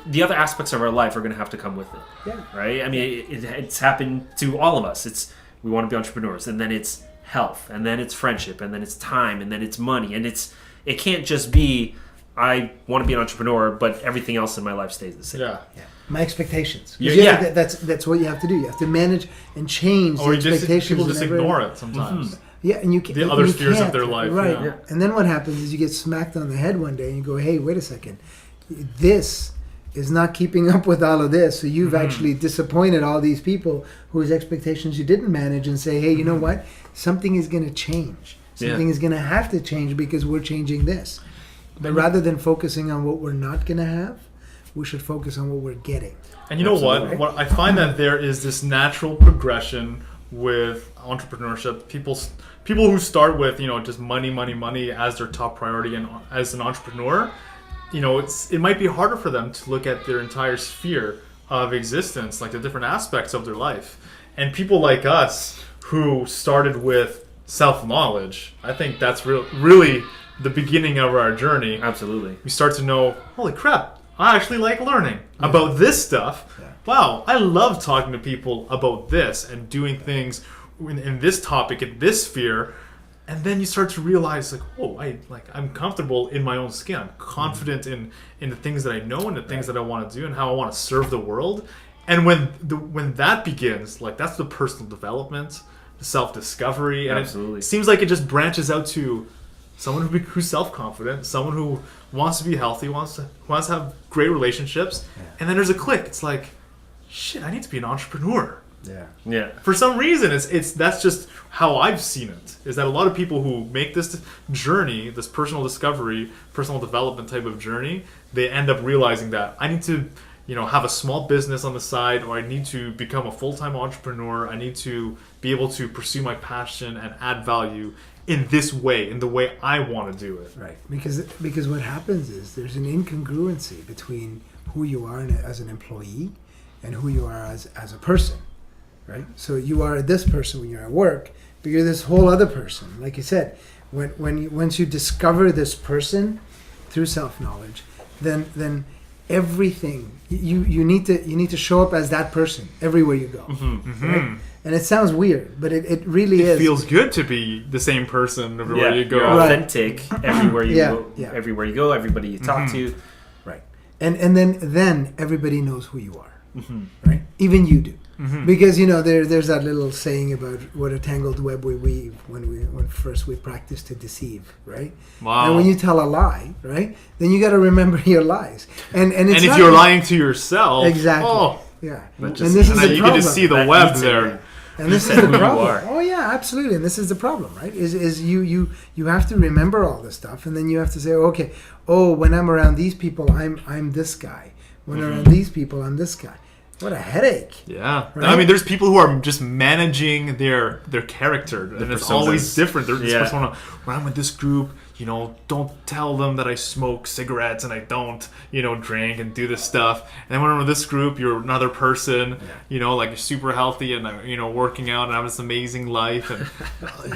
the other aspects of our life are going to have to come with it. Yeah. Right? I mean, it's happened to all of us. We want to be entrepreneurs, and then it's health, and then it's friendship, and then it's time, and then it's money, and it can't just be, I want to be an entrepreneur, but everything else in my life stays the same. Yeah. Yeah. My expectations. 'Cause Yeah. That's what you have to do. You have to manage and change Or the you just expectations. people just and everything. ignore it sometimes. Yeah, and you The other you spheres of can't, their life, right? yeah. And then what happens is you get smacked on the head one day, and you go, "Hey, wait a second, this is not keeping up with all of this." So you've actually disappointed all these people whose expectations you didn't manage, and say, "Hey, you know what? Something is going to change. Something Yeah. is going to have to change because we're changing this." But rather than focusing on what we're not going to have, we should focus on what we're getting. And you know Absolutely. what? I find that there is this natural progression with entrepreneurship. People who start with just money as their top priority, and as an entrepreneur, it might be harder for them to look at their entire sphere of existence, like the different aspects of their life. And people like us who started with self-knowledge, I think that's really the beginning of our journey. Absolutely. We start to know, holy crap, I actually like learning about this stuff. Yeah. Wow, I love talking to people about this and doing things in this topic, in this sphere. And then you start to realize, like, oh, I'm comfortable in my own skin. I'm confident in the things that I know and the things that I want to do and how I want to serve the world. And when that begins, like, that's the personal development, the self-discovery. And Absolutely. it seems like it just branches out to someone who's self-confident, someone who wants to be healthy, wants to have great relationships. And then there's a click. It's like, shit, I need to be an entrepreneur. Yeah. Yeah. For some reason, that's just how I've seen it. Is that a lot of people who make this journey, this personal discovery, personal development type of journey, they end up realizing that I need to, have a small business on the side, or I need to become a full-time entrepreneur. I need to be able to pursue my passion and add value in this way, in the way I want to do it. Right, because what happens is there's an incongruency between who you are as an employee and who you are as a person, right? So you are this person when you're at work, but you're this whole other person. Like you said, once you discover this person through self-knowledge, then everything you need to show up as that person everywhere you go. Right? And it sounds weird, but it really is. It feels good to be the same person everywhere you go. You're authentic everywhere you go. Yeah. Everywhere you go, everybody you talk to. Right. And then everybody knows who you are. Right? Even you do. Because there's that little saying about what a tangled web we weave when first we practice to deceive, right? Wow. And when you tell a lie, right, then you got to remember your lies. And it's if not you're just- lying to yourself, exactly, oh, yeah. That And just- this is and the then you problem. can just see the That web eats it, there. And this is Who the you problem. are. Oh yeah, absolutely. And this is the problem, right? Is you have to remember all this stuff, and then you have to say, okay, when I'm around these people, I'm this guy. When I'm around these people, I'm this guy. What a headache. Yeah, Right? I mean, there's people who are just managing their character, and it's personas. always different. There's this Yeah. persona. When I'm with this group, don't tell them that I smoke cigarettes and I don't, drink and do this stuff. And then when I'm with this group, you're another person. Like you're super healthy and working out and having this amazing life, and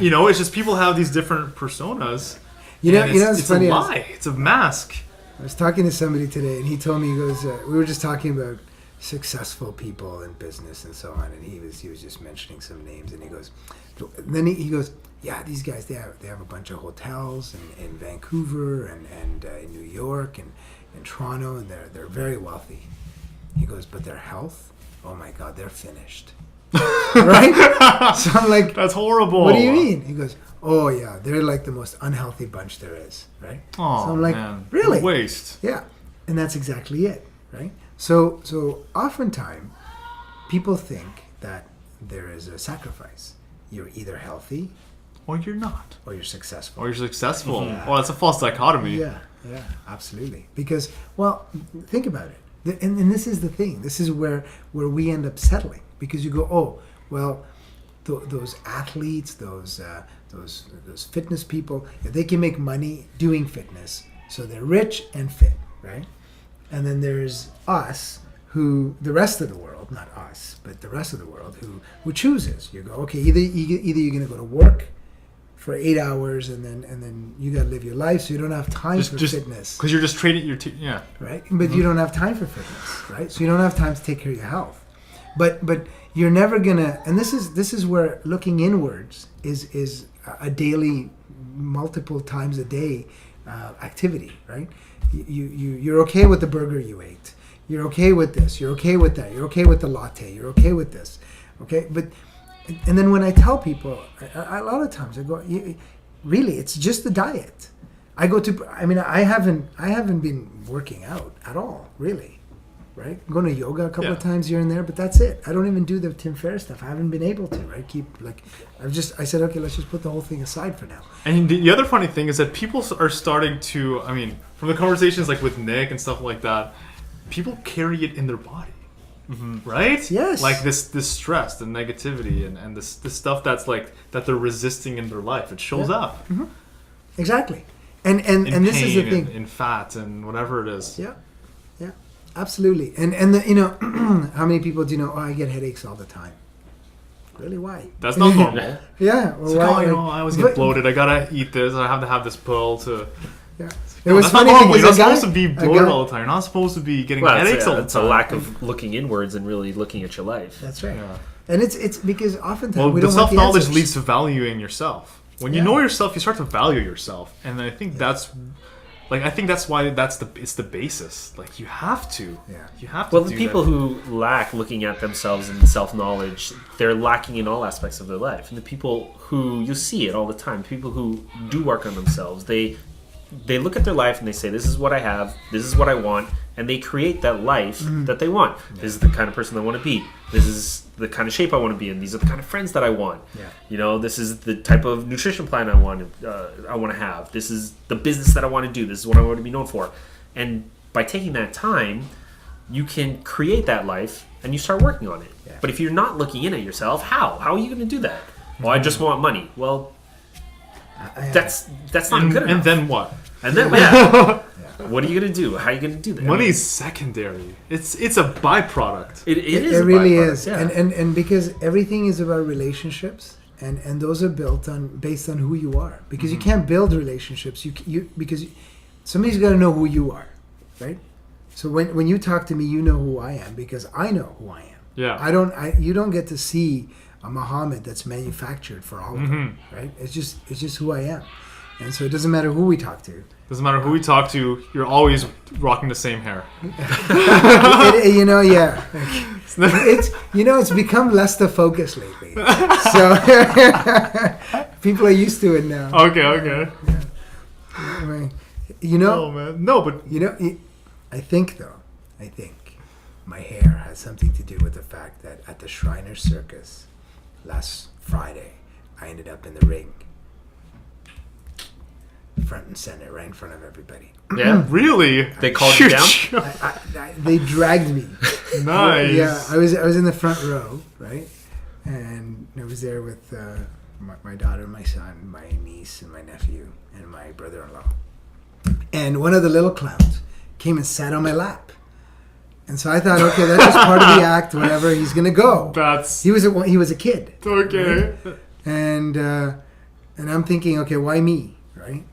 it's just people have these different personas. And It's funny. a lie. It's a mask. I was talking to somebody today, and he told me, he goes, we were just talking about successful people in business and so on, and he was just mentioning some names, and he goes, then he goes, yeah, these guys, they have a bunch of hotels in Vancouver and in New York and in Toronto, and they're very wealthy. He goes, but their health, oh my God, they're finished. Right? So I'm like, That's horrible. what do you mean? He goes, oh yeah, they're like the most unhealthy bunch there is, right? Oh, So I'm like, man. really? What a waste. Yeah, and that's exactly it, right? So oftentimes people think that there is a sacrifice. You're either healthy Or you're not. or you're successful. Or you're successful. Oh, that's a false dichotomy. Yeah, absolutely. Because, well, think about it. And this is the thing. This is where we end up settling. Because you go, those athletes, those fitness people, if they can make money doing fitness, so they're rich and fit, right? And then there's us, the rest of the world, not us, but the rest of the world, who chooses. You go, okay, either you're going to go to work for 8 hours, and then you got to live your life, so you don't have time for fitness, Because you're just trading your right? But you don't have time for fitness, right? So you don't have time to take care of your health. But you're never gonna, and this is where looking inwards is a daily, multiple times a day activity, right? You're okay with the burger you ate. You're okay with this. You're okay with that. You're okay with the latte. You're okay with this. Okay, and then when I tell people, a lot of times I go, really, it's just the diet. I haven't been working out at all, really, right? I'm going to yoga a couple of times here and there, but that's it. I don't even do the Tim Ferriss stuff. I haven't been able to, right? I said, okay, let's just put the whole thing aside for now. And the other funny thing is that people are starting to, from the conversations like with Nick and stuff like that, people carry it in their body. Right? Yes. Like this stress, the negativity, and this stuff that's like that they're resisting in their life. It shows up Exactly. And in this is the pain, thing. in fat, and whatever it is. Yeah, absolutely. And how many people do you know? Oh, I get headaches all the time. Really? Why? That's not normal. Yeah. It's like, I always get bloated. I gotta eat this. I have to have this pill to. Yeah. No, It was that's not funny normal. because You're not a guy- supposed to be a bloated guy- all the time. You're not supposed to be getting Well, headaches all the time. it's a lack of looking inwards and really looking at your life. That's right. Yeah. And it's because oftentimes Well, we the don't want the self-knowledge answers. leads to valuing yourself. When you Yeah. know yourself, you start to value yourself, and I think that's why it's the basis. Like you have to. Yeah. You have to. Well, the do people that. who lack looking at themselves and self-knowledge, they're lacking in all aspects of their life. And the people who, you see it all the time, people who do work on themselves, they look at their life and they say, this is what I have, this is what I want, and they create that life that they want. This is the kind of person I want to be. This is the kind of shape I want to be in. These are the kind of friends that I want. Yeah. This is the type of nutrition plan I want to have. This is the business that I want to do. This is what I want to be known for. And by taking that time, you can create that life and you start working on it. Yeah. But if you're not looking in at yourself, how are you going to do that? Well, I just want money. Well, that's not good enough. And then what? And then, yeah. What are you gonna do? How are you gonna do that? Money's secondary. It's a byproduct. It is. It a really byproduct, is, yeah. and because everything is about relationships, and those are built on based on who you are. Because you can't build relationships. Because somebody's got to know who you are, right? So when you talk to me, you know who I am because I know who I am. Yeah. You don't get to see a Muhammad that's manufactured for all of them, right? It's just who I am, and so it doesn't matter who we talk to. Doesn't matter who we talk to. You're always rocking the same hair. Yeah. It's become less the focus lately. So people are used to it now. Okay. I mean, Oh man, no, but I think my hair has something to do with the fact that at the Shriner Circus last Friday, I ended up in the ring, front and center, right in front of everybody. Yeah. really, They called you down? They dragged me. Nice. Yeah, I was in the front row, right, and I was there with my daughter, my son, my niece, and my nephew, and my brother-in-law. And one of the little clowns came and sat on my lap, and so I thought, okay, that's just part of the act. Whatever, he's gonna go. That's He was a kid, okay. and I'm thinking, okay, why me, right?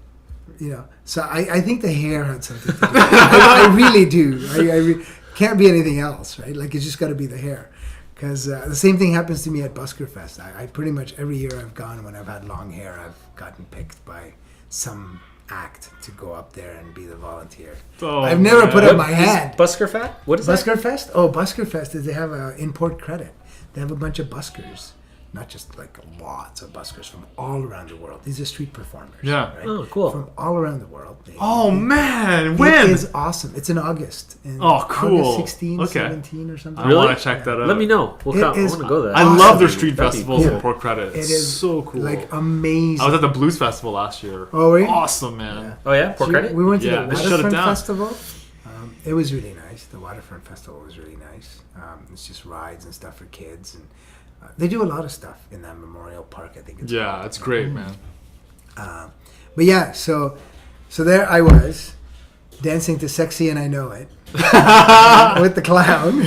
So I think the hair had something to do with it. I really do. Can't be anything else, right? Like it's just got to be the hair, because the same thing happens to me at Busker Fest. I pretty much every year I've gone when I've had long hair, I've gotten picked by some act to go up there and be the volunteer. Oh, I've never man. put up my hand. Busker Fat? What is that? Busker Fest? Oh, Busker Fest is they have an import credit. They have a bunch of buskers, not just like lots of buskers from all around the world. These are street performers. Yeah. Right? Oh, cool. From all around the world. Oh man, It when? is awesome. It's in August. Oh, cool. August 16, Okay. 17 or something. I Really? want to check that out. Let me know. We'll It come. I is want to go there. I awesome. love their street That'd be festivals cool. and Port Credit. It It's is so cool. like amazing. I was at the Blues Festival last year. Oh, really? Awesome, man. Oh, yeah? Port So Credit? we went to Yeah, the they shut it Waterfront down. Festival. It was really nice. The Waterfront Festival was really nice. It's just rides and stuff for kids, and they do a lot of stuff in that Memorial Park. I think it's Yeah, it's great, man. But yeah, so there I was dancing to "Sexy and I Know It" with the clown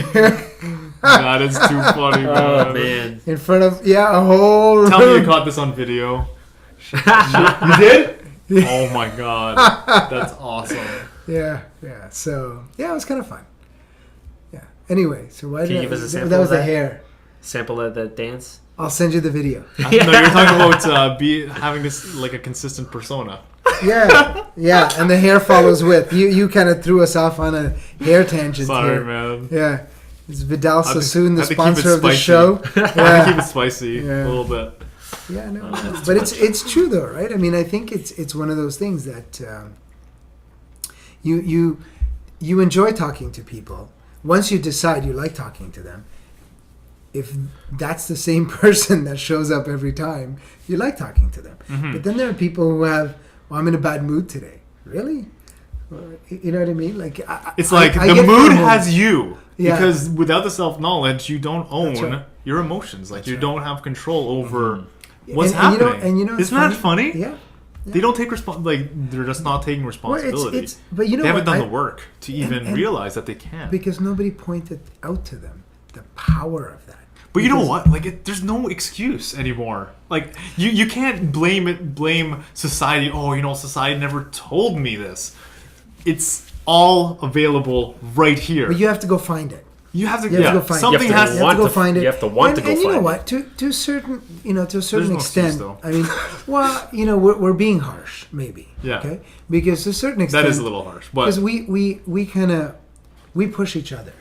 That is too funny, man. Oh, man. in front of a whole Tell me you room. caught this on video. You did? Oh my god, that's awesome. Yeah. So it was kind of fun. Yeah. Anyway, so why Can did you give us a sample that was of the that? hair. Sample of that dance? I'll send you the video. No, you're talking about having this like a consistent persona. Yeah, and the hair follows with. You kind of threw us off on a hair tangent Sorry, here. man. Yeah, it's Vidal I have to- Sassoon, the I have to keep it sponsor of the spicy. show. I have to Yeah, keep it spicy Yeah. a little bit. yeah, no, but it's true though, right? I mean, I think it's one of those things that you enjoy talking to people. Once you decide you like talking to them, if that's the same person that shows up every time, you like talking to them. Mm-hmm. But then there are people who have, well, I'm in a bad mood today. Really? Well, you know what I mean? Like It's like I the get mood FOMO. has you. Yeah. Because without the self-knowledge, you don't own right. your emotions. Like you right. don't have control over what's And happening. you know, Isn't that funny? Yeah. They don't take they're just not taking Well, responsibility. but you know they haven't what? done the work to even and- realize that they can. Because nobody pointed out to them the power of that. But you know Because- what? Like, there's no excuse anymore. Like, you can't blame society. Oh, society never told me this. It's all available right here. But you have to go find it. You have to. You have Yeah, to go find something it. You have has. to want go to- find it. you have to want to go and you know find what? To a certain no extent, excuse, though. I mean, well, we're being harsh, maybe. Yeah. Okay. Because to a certain extent, That is a little harsh, because but we kind of push each other,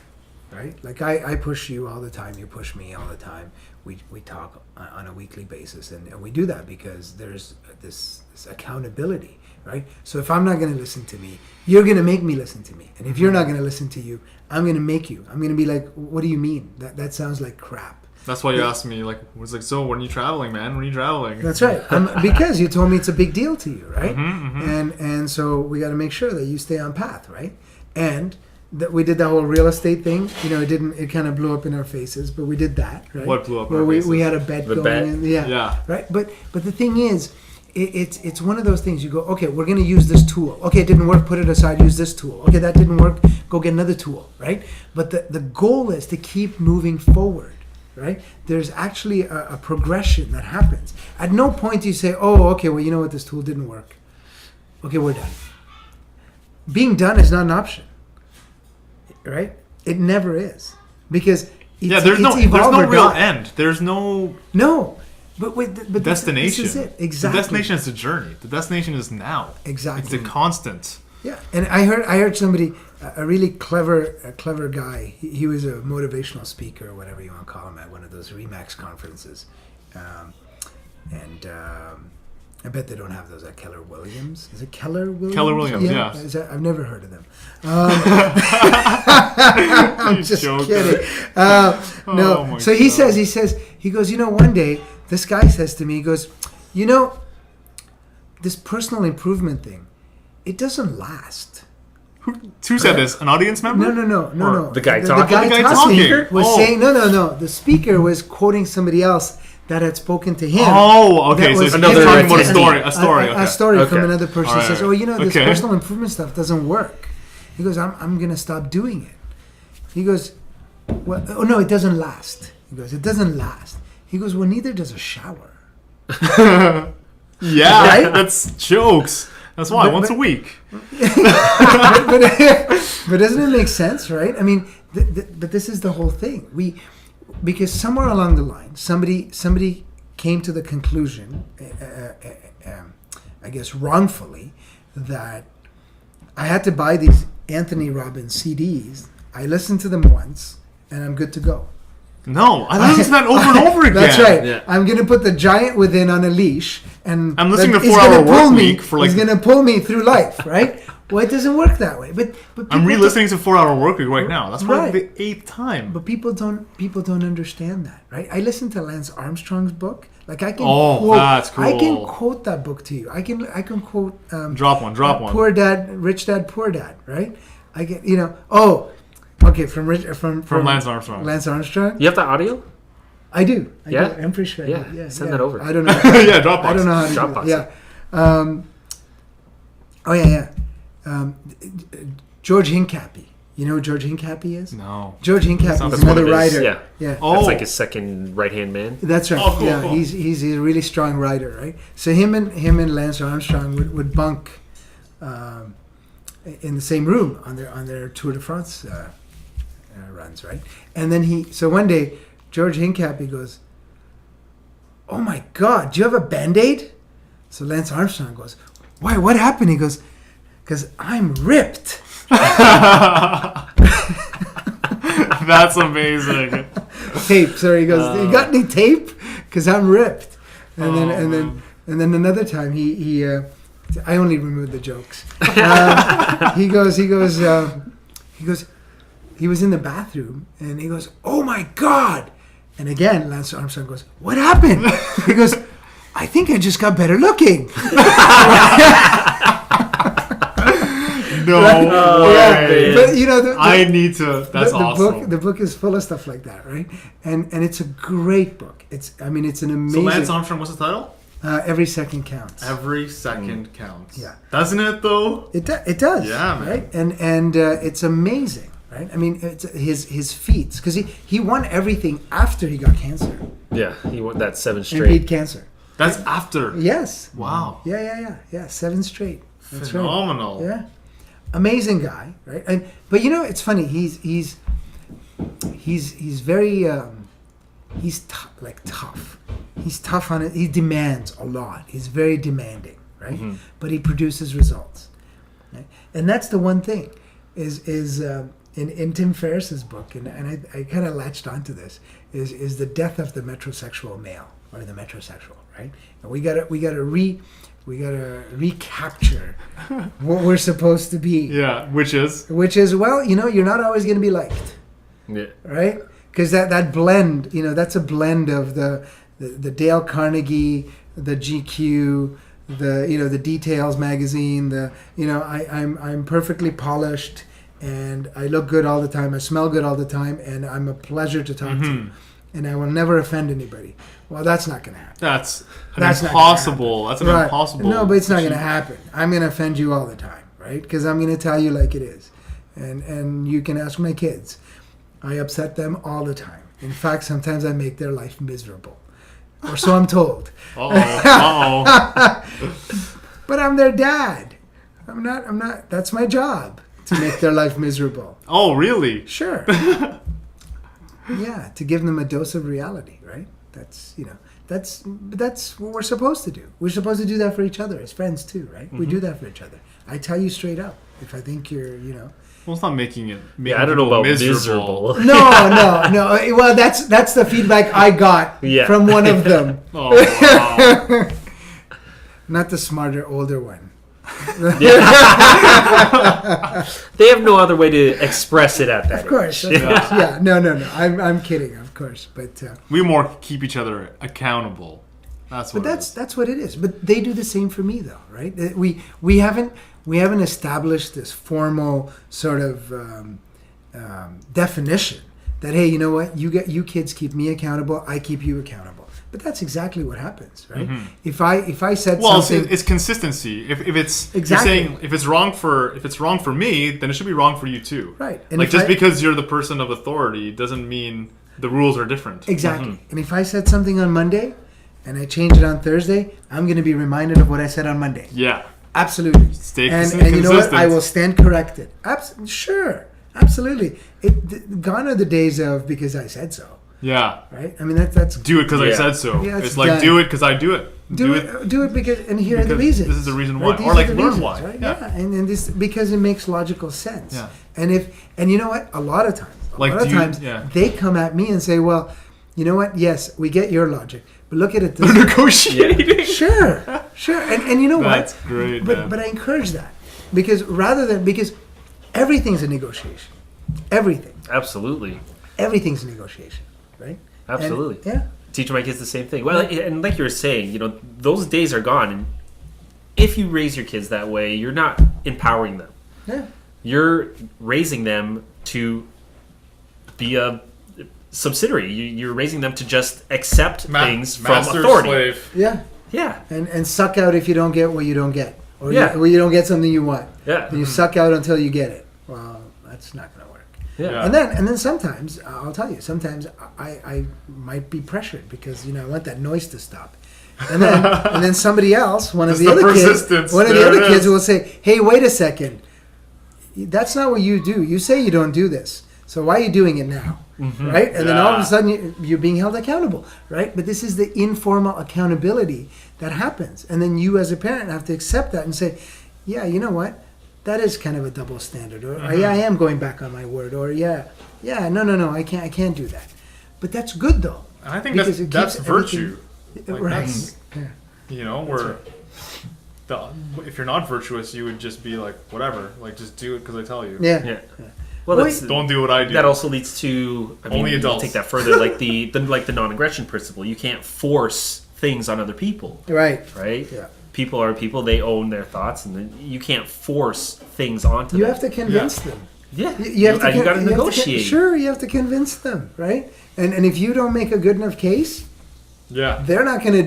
right? Like I push you all the time, you push me all the time. We talk on a weekly basis, and we do that because there's this accountability, right? So if I'm not going to listen to me, you're going to make me listen to me, and if you're not going to listen to you, I'm going to make you. I'm going to be like, what do you mean? That sounds like crap. that's why you asked me. Like, was like, so when are you traveling, man? When are you traveling? That's right. Because you told me it's a big deal to you, right? Mm-hmm, And so we got to make sure that you stay on path, right? And that we did the whole real estate thing. It kind of blew up in our faces, but we did that, right? What blew up in Where our we faces? had a bet The going bet? in. Yeah. Right? But the thing is, it's one of those things. You go, okay, we're going to use this tool. Okay, it didn't work. Put it aside. Use this tool. Okay, that didn't work. Go get another tool, right? But the goal is to keep moving forward, right? There's actually a progression that happens. At no point do you say, oh, okay, well, you know what? This tool didn't work. Okay, we're done. Being done is not an option, right? It never is, because there's no real end. There's no But destination. This is it. Exactly. The destination is the journey. The destination is now. Exactly. It's a constant. Yeah, and I heard somebody, a really clever guy. He was a motivational speaker or whatever you want to call him at one of those Remax conferences, and I bet they don't have those at Keller Williams. Is it Keller Williams? Keller Williams, yeah. I've never heard of them. I'm just kidding. No. So he goes, one day this guy says to me, he goes, this personal improvement thing, it doesn't last. Who said this? An audience member? No. The guy talking? The guy talking was saying, no. The speaker was quoting somebody else that had spoken to him. Oh, okay. So he's talking about a story. A story from another person. Right. He says, this personal improvement stuff doesn't work. He goes, I'm going to stop doing it. He goes, well, oh, no, it doesn't last. He goes, it doesn't last. He goes, well, neither does a shower. Yeah, right? That's jokes. That's why, once a week. but doesn't it make sense, right? I mean, but this is the whole thing. Because somewhere along the line, somebody came to the conclusion, I guess wrongfully, that I had to buy these Anthony Robbins CDs. I listened to them once, and I'm good to go. No, I listen to that over and over again. That's right. Yeah. I'm going to put the giant within on a leash, and I'm listening to he's 4 Hour gonna pull Work me. Week for like. He's going to pull me through life, right? Well, it doesn't work that way. But I'm re-listening to 4 Hour Work Week right now. That's probably the 8th time. But people don't understand that, right? I listened to Lance Armstrong's book. Like I can that's cool. I can quote that book to you. I can quote Drop one. Poor Dad, Rich Dad, Poor Dad, right? I get from Lance Armstrong. Lance Armstrong. You have the audio? I do. Yeah? I'm pretty sure. Yeah. I do. Send that over. I don't know. Yeah, Dropbox. I don't know how to Dropbox. do it. Yeah. George Hincapie. You know who George Hincapie is? No. George Hincapie Sounds is like another one of his- writer. yeah. Oh. That's like his second right-hand man. That's right. Oh, cool, yeah, cool. he's a really strong writer, right? So him and Lance Armstrong would bunk in the same room on their Tour de France runs, right? And then one day George Hincapie goes, "Oh my God, do you have a Band-Aid?" So Lance Armstrong goes, "Why? What happened?" He goes, "'Cause I'm ripped." That's amazing. Tape. So he goes, "You got any tape? 'Cause I'm ripped." And then another time he I only remember the jokes. He was in the bathroom and he goes, "Oh my God!" And again, Lance Armstrong goes, "What happened?" He goes, "I think I just got better looking." No way. But I need to. That's the awesome. The book is full of stuff like that, right? And it's a great book. It's an amazing. So Lance Armstrong, what's the title? Every second counts. Every second counts. Yeah. Doesn't it though? It does. Yeah, man. Right. And it's amazing, right? I mean, it's his feats because he won everything after he got cancer Yeah, he won that 7 and straight. beat cancer. That's after. Yes. Wow. Yeah. 7 straight. That's Phenomenal. right. Yeah. Amazing guy, right? But it's funny. He's very he's tough. He's tough on it. He demands a lot. He's very demanding, right? Mm-hmm. But he produces results, right? And that's the one thing is in Tim Ferriss's book, and I kind of latched onto this is the death of the metrosexual male or the metrosexual, right? And we gotta recapture what we're supposed to be. Yeah, which is Well, you're not always going to be liked, Yeah. right? Because that blend, that's a blend of the Dale Carnegie, the GQ, the Details magazine. I'm perfectly polished and I look good all the time. I smell good all the time, and I'm a pleasure to talk to. and I will never offend anybody. Well, that's not going to happen. That's an That's not gonna impossible. That's an Right. impossible. No, but it's not going to achieve- happen. I'm going to offend you all the time, right? Because I'm going to tell you like it is. And you can ask my kids. I upset them all the time. In fact, sometimes I make their life miserable. Or so I'm told. Uh-oh. But I'm their dad. I'm not. That's my job, to make their life miserable. Oh, really? Sure. Yeah, to give them a dose of reality, right? That's what we're supposed to do. We're supposed to do that for each other as friends too, right? We do that for each other. I tell you straight up if I think you're, Well, it's not making it. Making Yeah, I don't know people about miserable. No. Well, that's the feedback I got Yeah. from one of them, Oh, wow. not the smarter older one. They have no other way to express it at that. Of course. age. Yeah. No. I'm kidding, of course, but. We more keep each other accountable. That's what. But that's what it is. But they do the same for me, though, right? We haven't established this formal sort of definition that, hey, you know what, you kids keep me accountable, I keep you accountable. But that's exactly what happens, right? If I said Well, something, it's consistency. If it's Exactly. you're saying if it's wrong for me, then it should be wrong for you too. Right. And Like if just I- because you're the person of authority doesn't mean the rules are different. exactly. And if I said something on Monday, and I change it on Thursday, I'm going to be reminded of what I said on Monday. Yeah. Absolutely. Stay and you know what? consistent. I will stand corrected. Sure. Absolutely. Gone are the days of because I said so. Yeah. Right? I mean, that's Do it because I Yeah. said so. Yeah, it's it's like done. do it because I do it. do it because, and here are the because reasons. this is the reason why. These Or are like the learn reasons, why. right? Yeah. And this because it makes logical sense. Yeah. And you know what? A lot of times, yeah. they come at me and say, well, you know what? Yes, we get your logic, but look at it this They're way. negotiating. Sure. And you know That's what? great, man. But I encourage that because everything's a negotiation. Absolutely. Everything's a negotiation, right? And- Absolutely. yeah. Teach my kids the same thing. Well, and like you were saying, those days are gone. And if you raise your kids that way, you're not empowering them. Yeah. You're raising them to be a subsidiary. You're raising them to just accept things from Master authority. slave. Yeah. Yeah. And suck out if you don't get what you don't get, or Yeah. you don't get something you want. Yeah. And you suck out until you get it. Well, that's not going to work. Yeah. Yeah. And then sometimes I'll tell you, sometimes I might be pressured because I want that noise to stop. And then somebody else, one of It's the the other kids, persistence. one of the There other it kids is. will say, "Hey, wait a second. That's not what you do. You say you don't do this. So why are you doing it now?" Right? And then all of Yeah. a sudden you're being held accountable, right? But this is the informal accountability that happens. And then you as a parent have to accept that and say, "Yeah, you know what? That is kind of a double standard." Or "Yeah, I am going back on my word." Or no, I can't do that. But that's good though. And I think Because that's it keeps virtue. everything- Like, right. that's- Where if you're not virtuous, you would just be like, whatever, like just do it because I tell you. Yeah. Yeah. Well, Well, that's, Don't do what I do. that also leads to Only you adults. take that further, like the non-aggression principle. You can't force things on other people, Right. right? Yeah. People are people; they own their thoughts, and then you can't force things onto You them. have to convince them. yeah, You have to. you got to you have to negotiate. sure, you have to convince them, right? And if you don't make a good enough case, Yeah. they're not going to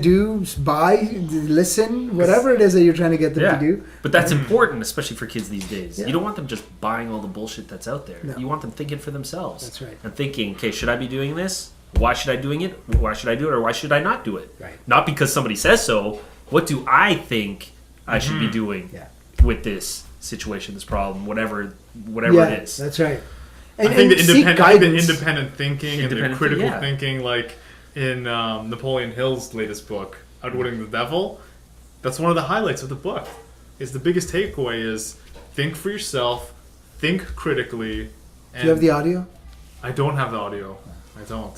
listen, whatever it is that you're trying to get them Yeah, to do. but that's important, especially for kids these days. Yeah. You don't want them just buying all the bullshit that's out there. No. You want them thinking for themselves. That's right. And thinking, okay, should I be doing this? Why should I doing it? Why should I do it, or why should I not do it? Right. Not because somebody says so. What do I think I should be doing Yeah. with this situation, this problem, whatever Yeah, it is? that's right. I think the seek guidance. independent thinking and the Independent critical yeah. thinking, like in Napoleon Hill's latest book, Outwitting the Devil, that's one of the highlights of the book. Is the biggest takeaway is think for yourself, think critically. And Do you have the audio? I don't have the audio. I don't.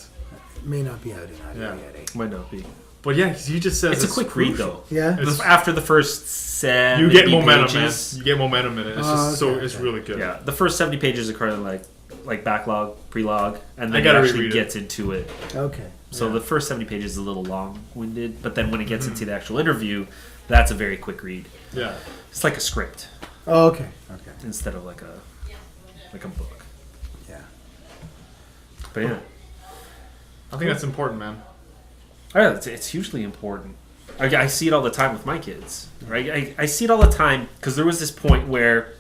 It may not be out in audio Yeah. yet. Might not be. But yeah, he just says It's a quick read though. Yeah. It's- After the first 70 You get momentum, pages, man. You get momentum in it. It's Oh, just so okay, it's okay. really good. Yeah, the first 70 pages are kind of like backlog, prelog, and I then it gotta actually reread it. gets into it. Okay. So Yeah. the first 70 pages is a little long-winded, but then when it gets into the actual interview, that's a very quick read. Yeah. It's like a script Oh, okay. Okay. instead of like a book. Yeah. But yeah, I think that's important, man. Oh, it's hugely important. I see it all the time with my kids, right? I see it all the time because there was this point where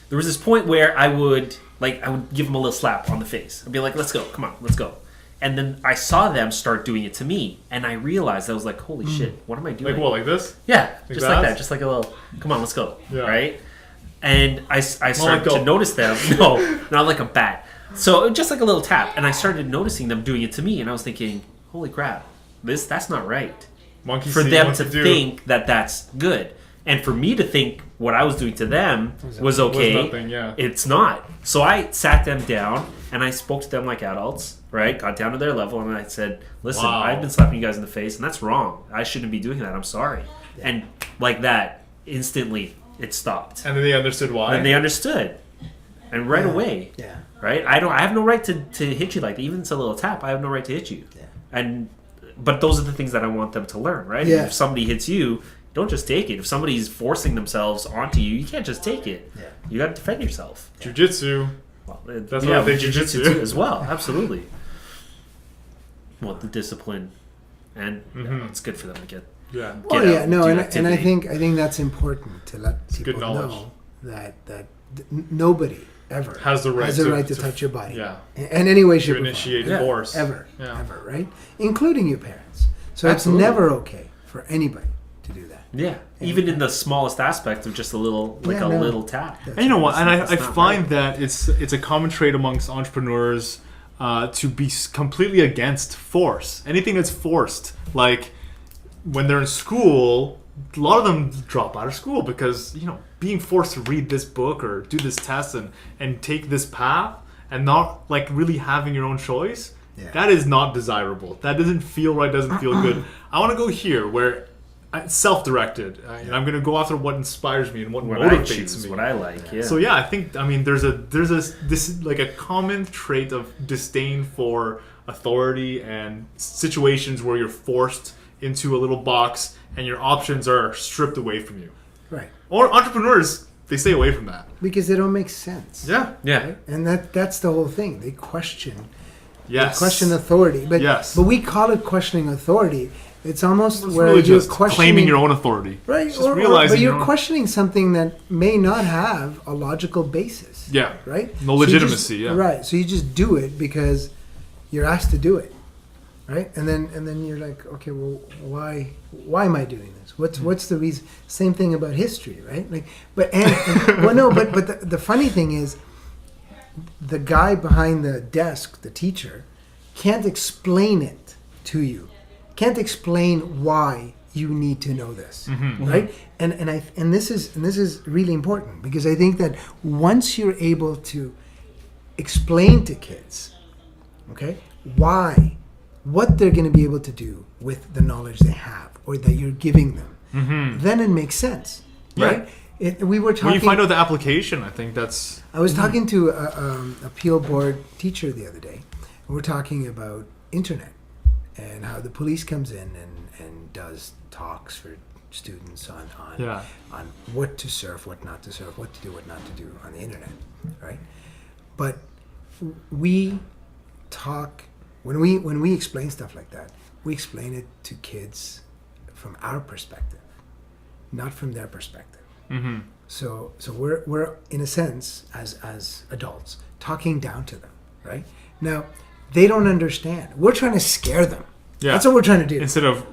I would give them a little slap on the face. I'd be like, "Let's go, come on, let's go." And then I saw them start doing it to me, and I realized I was like, "Holy shit, what am I doing?" Like what, like this? Yeah, just like that? that, just like a little. Come on, let's go. Yeah. Right? And I started go. to notice them. No, not like a bat. So just like a little tap, and I started noticing them doing it to me, and I was thinking, "Holy crap, that's not right." Monkey For see, them monkey to do. think that that's good, and for me to think what I was doing to them was okay. Was nothing, yeah. It's not. So I sat them down and I spoke to them like adults, right? Got down to their level and I said, "Listen, Wow. I've been slapping you guys in the face, and that's wrong. I shouldn't be doing that. I'm sorry." And like that, instantly, it stopped. And then they understood why. And they understood, and right away, Yeah. right? I have no right to hit you like that. Even if it's a little tap, I have no right to hit you. Yeah. But those are the things that I want them to learn, right? Yeah. If somebody hits you, don't just take it. If somebody's forcing themselves onto you, you can't just take it. Yeah. You got to defend yourself. Jiu-jitsu. Well, That's yeah, what I think jiu-jitsu jiu-jitsu too as well. Absolutely. Well, the discipline, and Mhm. it's good for them to get. Yeah. Get Oh yeah, out, no, do and I activity. think that's important to let good people knowledge. know that nobody ever Has the right to to- touch your body. Yeah. In any way, shape, To or initiate form. force. Ever, Yeah. ever, right? Including your parents. So Absolutely. it's never okay for anybody to do that. Yeah, even in the smallest aspect of just a little, like Yeah, a no. little tap. That's And you know what? And I That's not find right. that it's a common trait amongst entrepreneurs to be completely against force. Anything that's forced, like when they're in school, a lot of them drop out of school because being forced to read this book or do this test and take this path and not like really having your own choice. Yeah. That is not desirable. That doesn't feel right. Doesn't feel good. I want to go here where. Self-directed. And I'm going to go after what inspires me and what What I motivates choose, me. what I like. Yeah. So yeah, I think there's this like a common trait of disdain for authority and situations where you're forced into a little box and your options are stripped away from you. Right. Or entrepreneurs, they stay away from that. Because they don't make sense. Yeah. yeah. And that's the whole thing. They question Yes. question authority. But Yes. but we call it questioning authority. It's almost It's where really you're just questioning claiming your own authority. right, Just or, realizing but you're your own- questioning something that may not have a logical basis. Yeah. Right? No So you legitimacy, just- yeah. Right. So you just do it because you're asked to do it. Right? And then you're like, okay, well, why am I doing this? What's the reason? Same thing about history, right? Like, but well, no, but the funny thing is, the guy behind the desk, the teacher, can't explain it to you. Can't explain why you need to know this, right? And this is really important because I think that once you're able to explain to kids, okay, what they're going to be able to do with the knowledge they have or that you're giving them, then it makes sense, right? We were talking. When you find out the application, I think that's I was talking to a Peel Board teacher the other day, and we're talking about internet and how the police comes in and does talks for students on Yeah. on what to surf, what not to surf, what to do, what not to do on the internet, right? But we talk when we explain stuff like that, we explain it to kids from our perspective, not from their perspective. Mm-hmm. So we're in a sense as adults talking down to them, right? Now they don't understand. We're trying to scare them. Yeah. That's what we're trying to do. instead of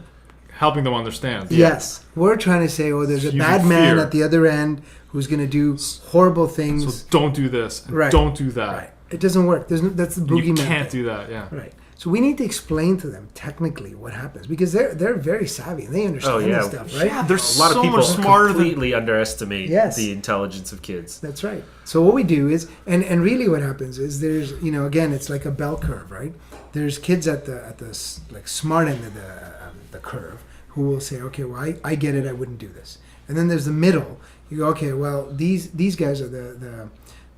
helping them understand. Yes, we're trying to say, oh, there's a Using bad man fear. at the other end who's going to do horrible things. So don't do this. And Right. Don't do that. Right? It doesn't work. That's the boogeyman. You can't thing. do that. Yeah. Right. So we need to explain to them technically what happens because they're very savvy and they understand Oh, yeah. this stuff, right? Yeah, they're A lot so of people much smarter than completely underestimate Yes. the intelligence of kids. That's right. So what we do is, and really what happens is there's, again, it's like a bell curve, right? There's kids at the like smart end of the curve who will say, okay, well, I get it, I wouldn't do this. And then there's the middle. You go, okay, well, these guys are the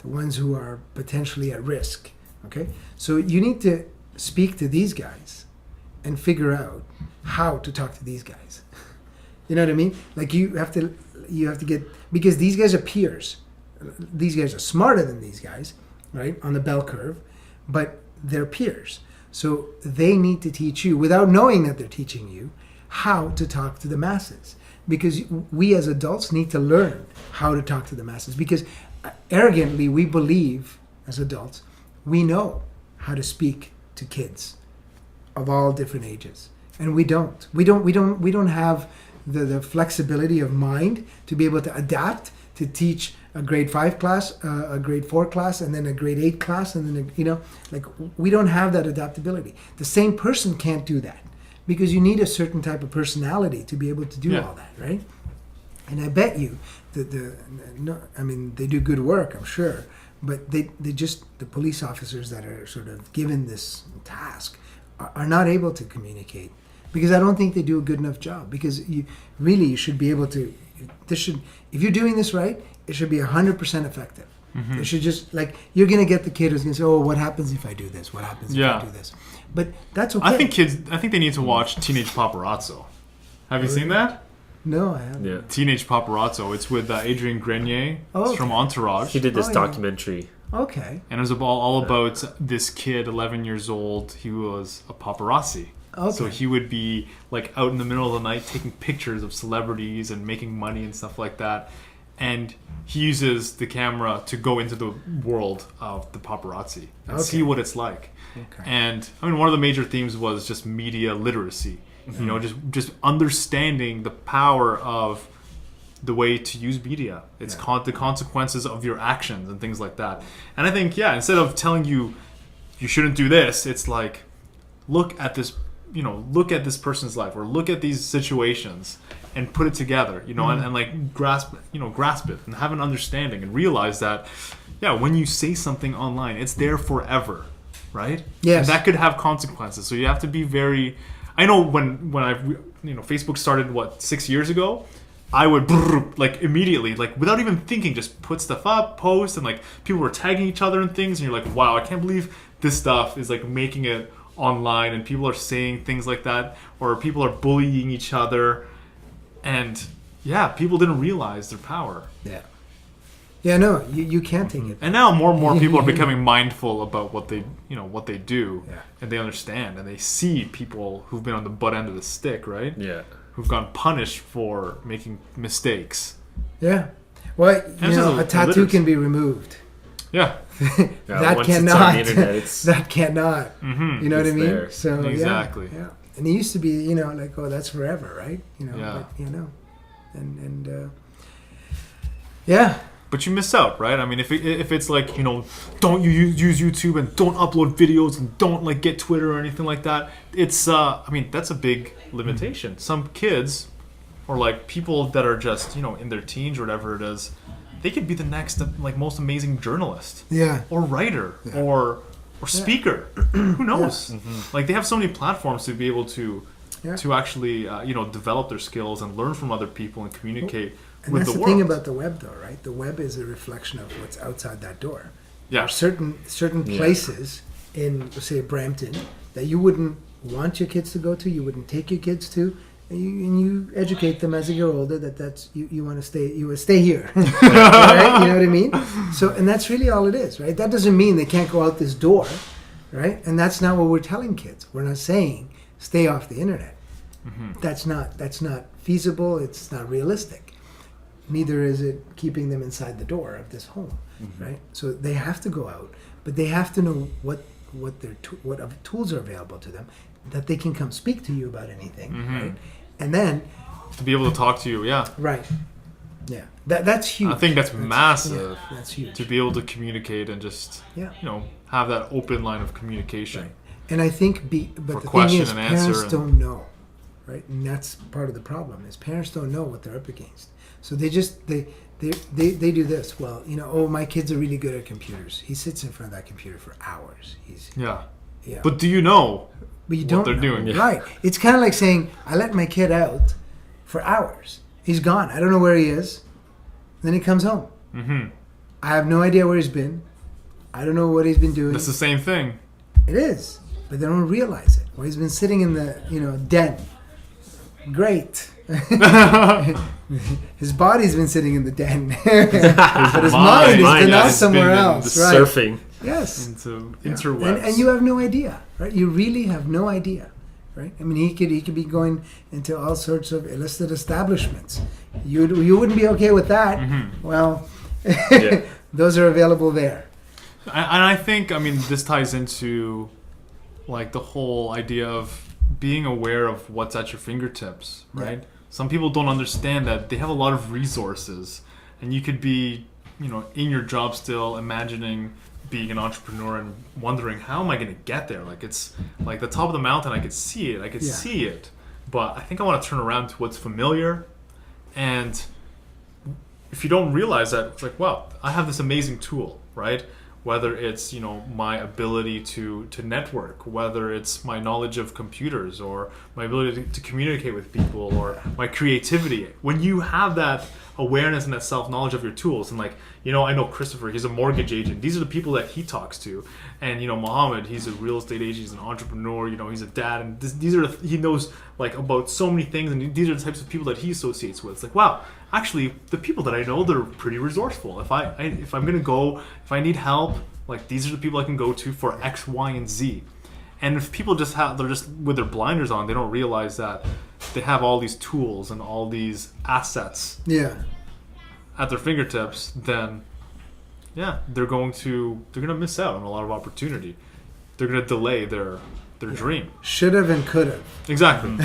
ones who are potentially at risk. Okay, so you need to speak to these guys and figure out how to talk to these guys. You know what I mean? Like you have to get, because these guys are peers. These guys are smarter than these guys, right, on the bell curve, but they're peers. So they need to teach you, without knowing that they're teaching you, how to talk to the masses. Because we as adults need to learn how to talk to the masses. Because arrogantly, we believe as adults, we know how to speak to kids of all different ages. And we don't. We don't have the flexibility of mind to be able to adapt, to teach a grade 5 class, a grade 4 class, and then a grade 8 class, and then we don't have that adaptability. The same person can't do that, because you need a certain type of personality to be able to do all that, right? And I bet you that they do good work, I'm sure, but they just, the police officers that are sort of given this task are not able to communicate, because I don't think they do a good enough job. Because you should be able to. If you're doing this right, it should be 100% effective. Mm-hmm. It should just, like, you're gonna get the kid who's gonna say, "Oh, what happens if I do this? What happens if I do this?" But that's okay. I think they need to watch Teenage Paparazzo. Have you seen that? No, I haven't. Yeah. Teenage Paparazzo. It's with Adrian Grenier. It's from Entourage. He did this documentary. Okay. And it was all about this kid, 11 years old. He was a paparazzi. Okay. So he would be like out in the middle of the night taking pictures of celebrities and making money and stuff like that. And he uses the camera to go into the world of the paparazzi and see what it's like. Okay. And I mean, one of the major themes was just media literacy. Mm-hmm. You know, just understanding the power of the way to use media. It's the consequences of your actions and things like that. And I think, instead of telling you shouldn't do this, it's like, look at this person's life, or look at these situations and put it together, and like grasp it and have an understanding and realize that, when you say something online, it's there forever, right? Yes. And that could have consequences. So you have to be very, I know when Facebook started, 6 years ago, I would immediately, without even thinking, just put stuff up, post, and people were tagging each other and things, and you're like, wow, I can't believe this stuff is making it online, and people are saying things like that, or people are bullying each other, and people didn't realize their power. No, you can't take it. And now more and more people are becoming mindful about what they do, Yeah. and they understand, and they see people who've been on the butt end of the stick, right? Yeah. Who've gone punished for making mistakes. Yeah. Well, a tattoo literacy. can be removed. Yeah. That once cannot. It's on the internet, That cannot. Mm-hmm. You know what I mean? there. So Exactly. Yeah. And it used to be, that's forever, right? Yeah. But, and But you miss out, right? I mean, if it's don't you use YouTube and don't upload videos and don't get Twitter or anything like that, it's that's a big limitation. Some kids, or people that are just in their teens or whatever it is, they could be the next most amazing journalist, or writer, or speaker. Who knows? Yeah. Mm-hmm. They have so many platforms to be able to actually develop their skills and learn from other people and communicate. And that's the thing about the web, though, right? The web is a reflection of what's outside that door. Yeah. Certain places in, say, Brampton that you wouldn't want your kids to go to, you wouldn't take your kids to, and you educate them as they get older that's you want to stay here, right? You know what I mean? So, and that's really all it is, right? That doesn't mean they can't go out this door, right? And that's not what we're telling kids. We're not saying stay off the internet. Mm-hmm. That's not feasible. It's not realistic. Neither is it keeping them inside the door of this home, right? So they have to go out, but they have to know what tools are available to them, that they can come speak to you about anything, right? And then to be able to talk to you, right, that's huge. I think that's massive. Yeah, that's huge. To be able to communicate and just have that open line of communication. Right. And I think, but the thing is, parents don't know, right? And that's part of the problem, is parents don't know what they're up against. So they do this. Well, my kids are really good at computers. He sits in front of that computer for hours. But do you know but you what don't they're know. doing? Right. It's kind of like saying, I let my kid out for hours. He's gone. I don't know where he is. Then he comes home. Mm-hmm. I have no idea where he's been. I don't know what he's been doing. It's the same thing. It is. But they don't realize it. Well, he's been sitting in the, den. Great. His body's been sitting in the den, but his mind has been out somewhere else. Right. Surfing. Yes. into Yeah. interwebs. And you have no idea, right? You really have no idea, right? I mean, he could be going into all sorts of illicit establishments. You wouldn't be okay with that. Mm-hmm. Well, Yeah. those are available there. And I think, I mean, this ties into like the whole idea of being aware of what's at your fingertips, right? Yeah. Some people don't understand that they have a lot of resources, and you could be, in your job still imagining being an entrepreneur and wondering, how am I going to get there? Like, it's like the top of the mountain, I could see it, Yeah. see it, but I think I want to turn around to what's familiar. And if you don't realize that, it's like, wow, I have this amazing tool, right? Whether it's my ability to network, whether it's my knowledge of computers, or my ability to communicate with people, or my creativity. When you have that awareness and that self-knowledge of your tools, and like, I know Christopher, he's a mortgage agent. These are the people that he talks to. And Mohammed, he's a real estate agent, he's an entrepreneur, he's a dad, and these are he knows like about so many things, and these are the types of people that he associates with. It's like, wow, actually the people that I know, they're pretty resourceful. If I need help, like, these are the people I can go to for X, Y, and Z. And if people they're just with their blinders on, they don't realize that they have all these tools and all these assets Yeah. at their fingertips, then they're gonna miss out on a lot of opportunity. They're gonna delay their dream. Should have and could have. Exactly.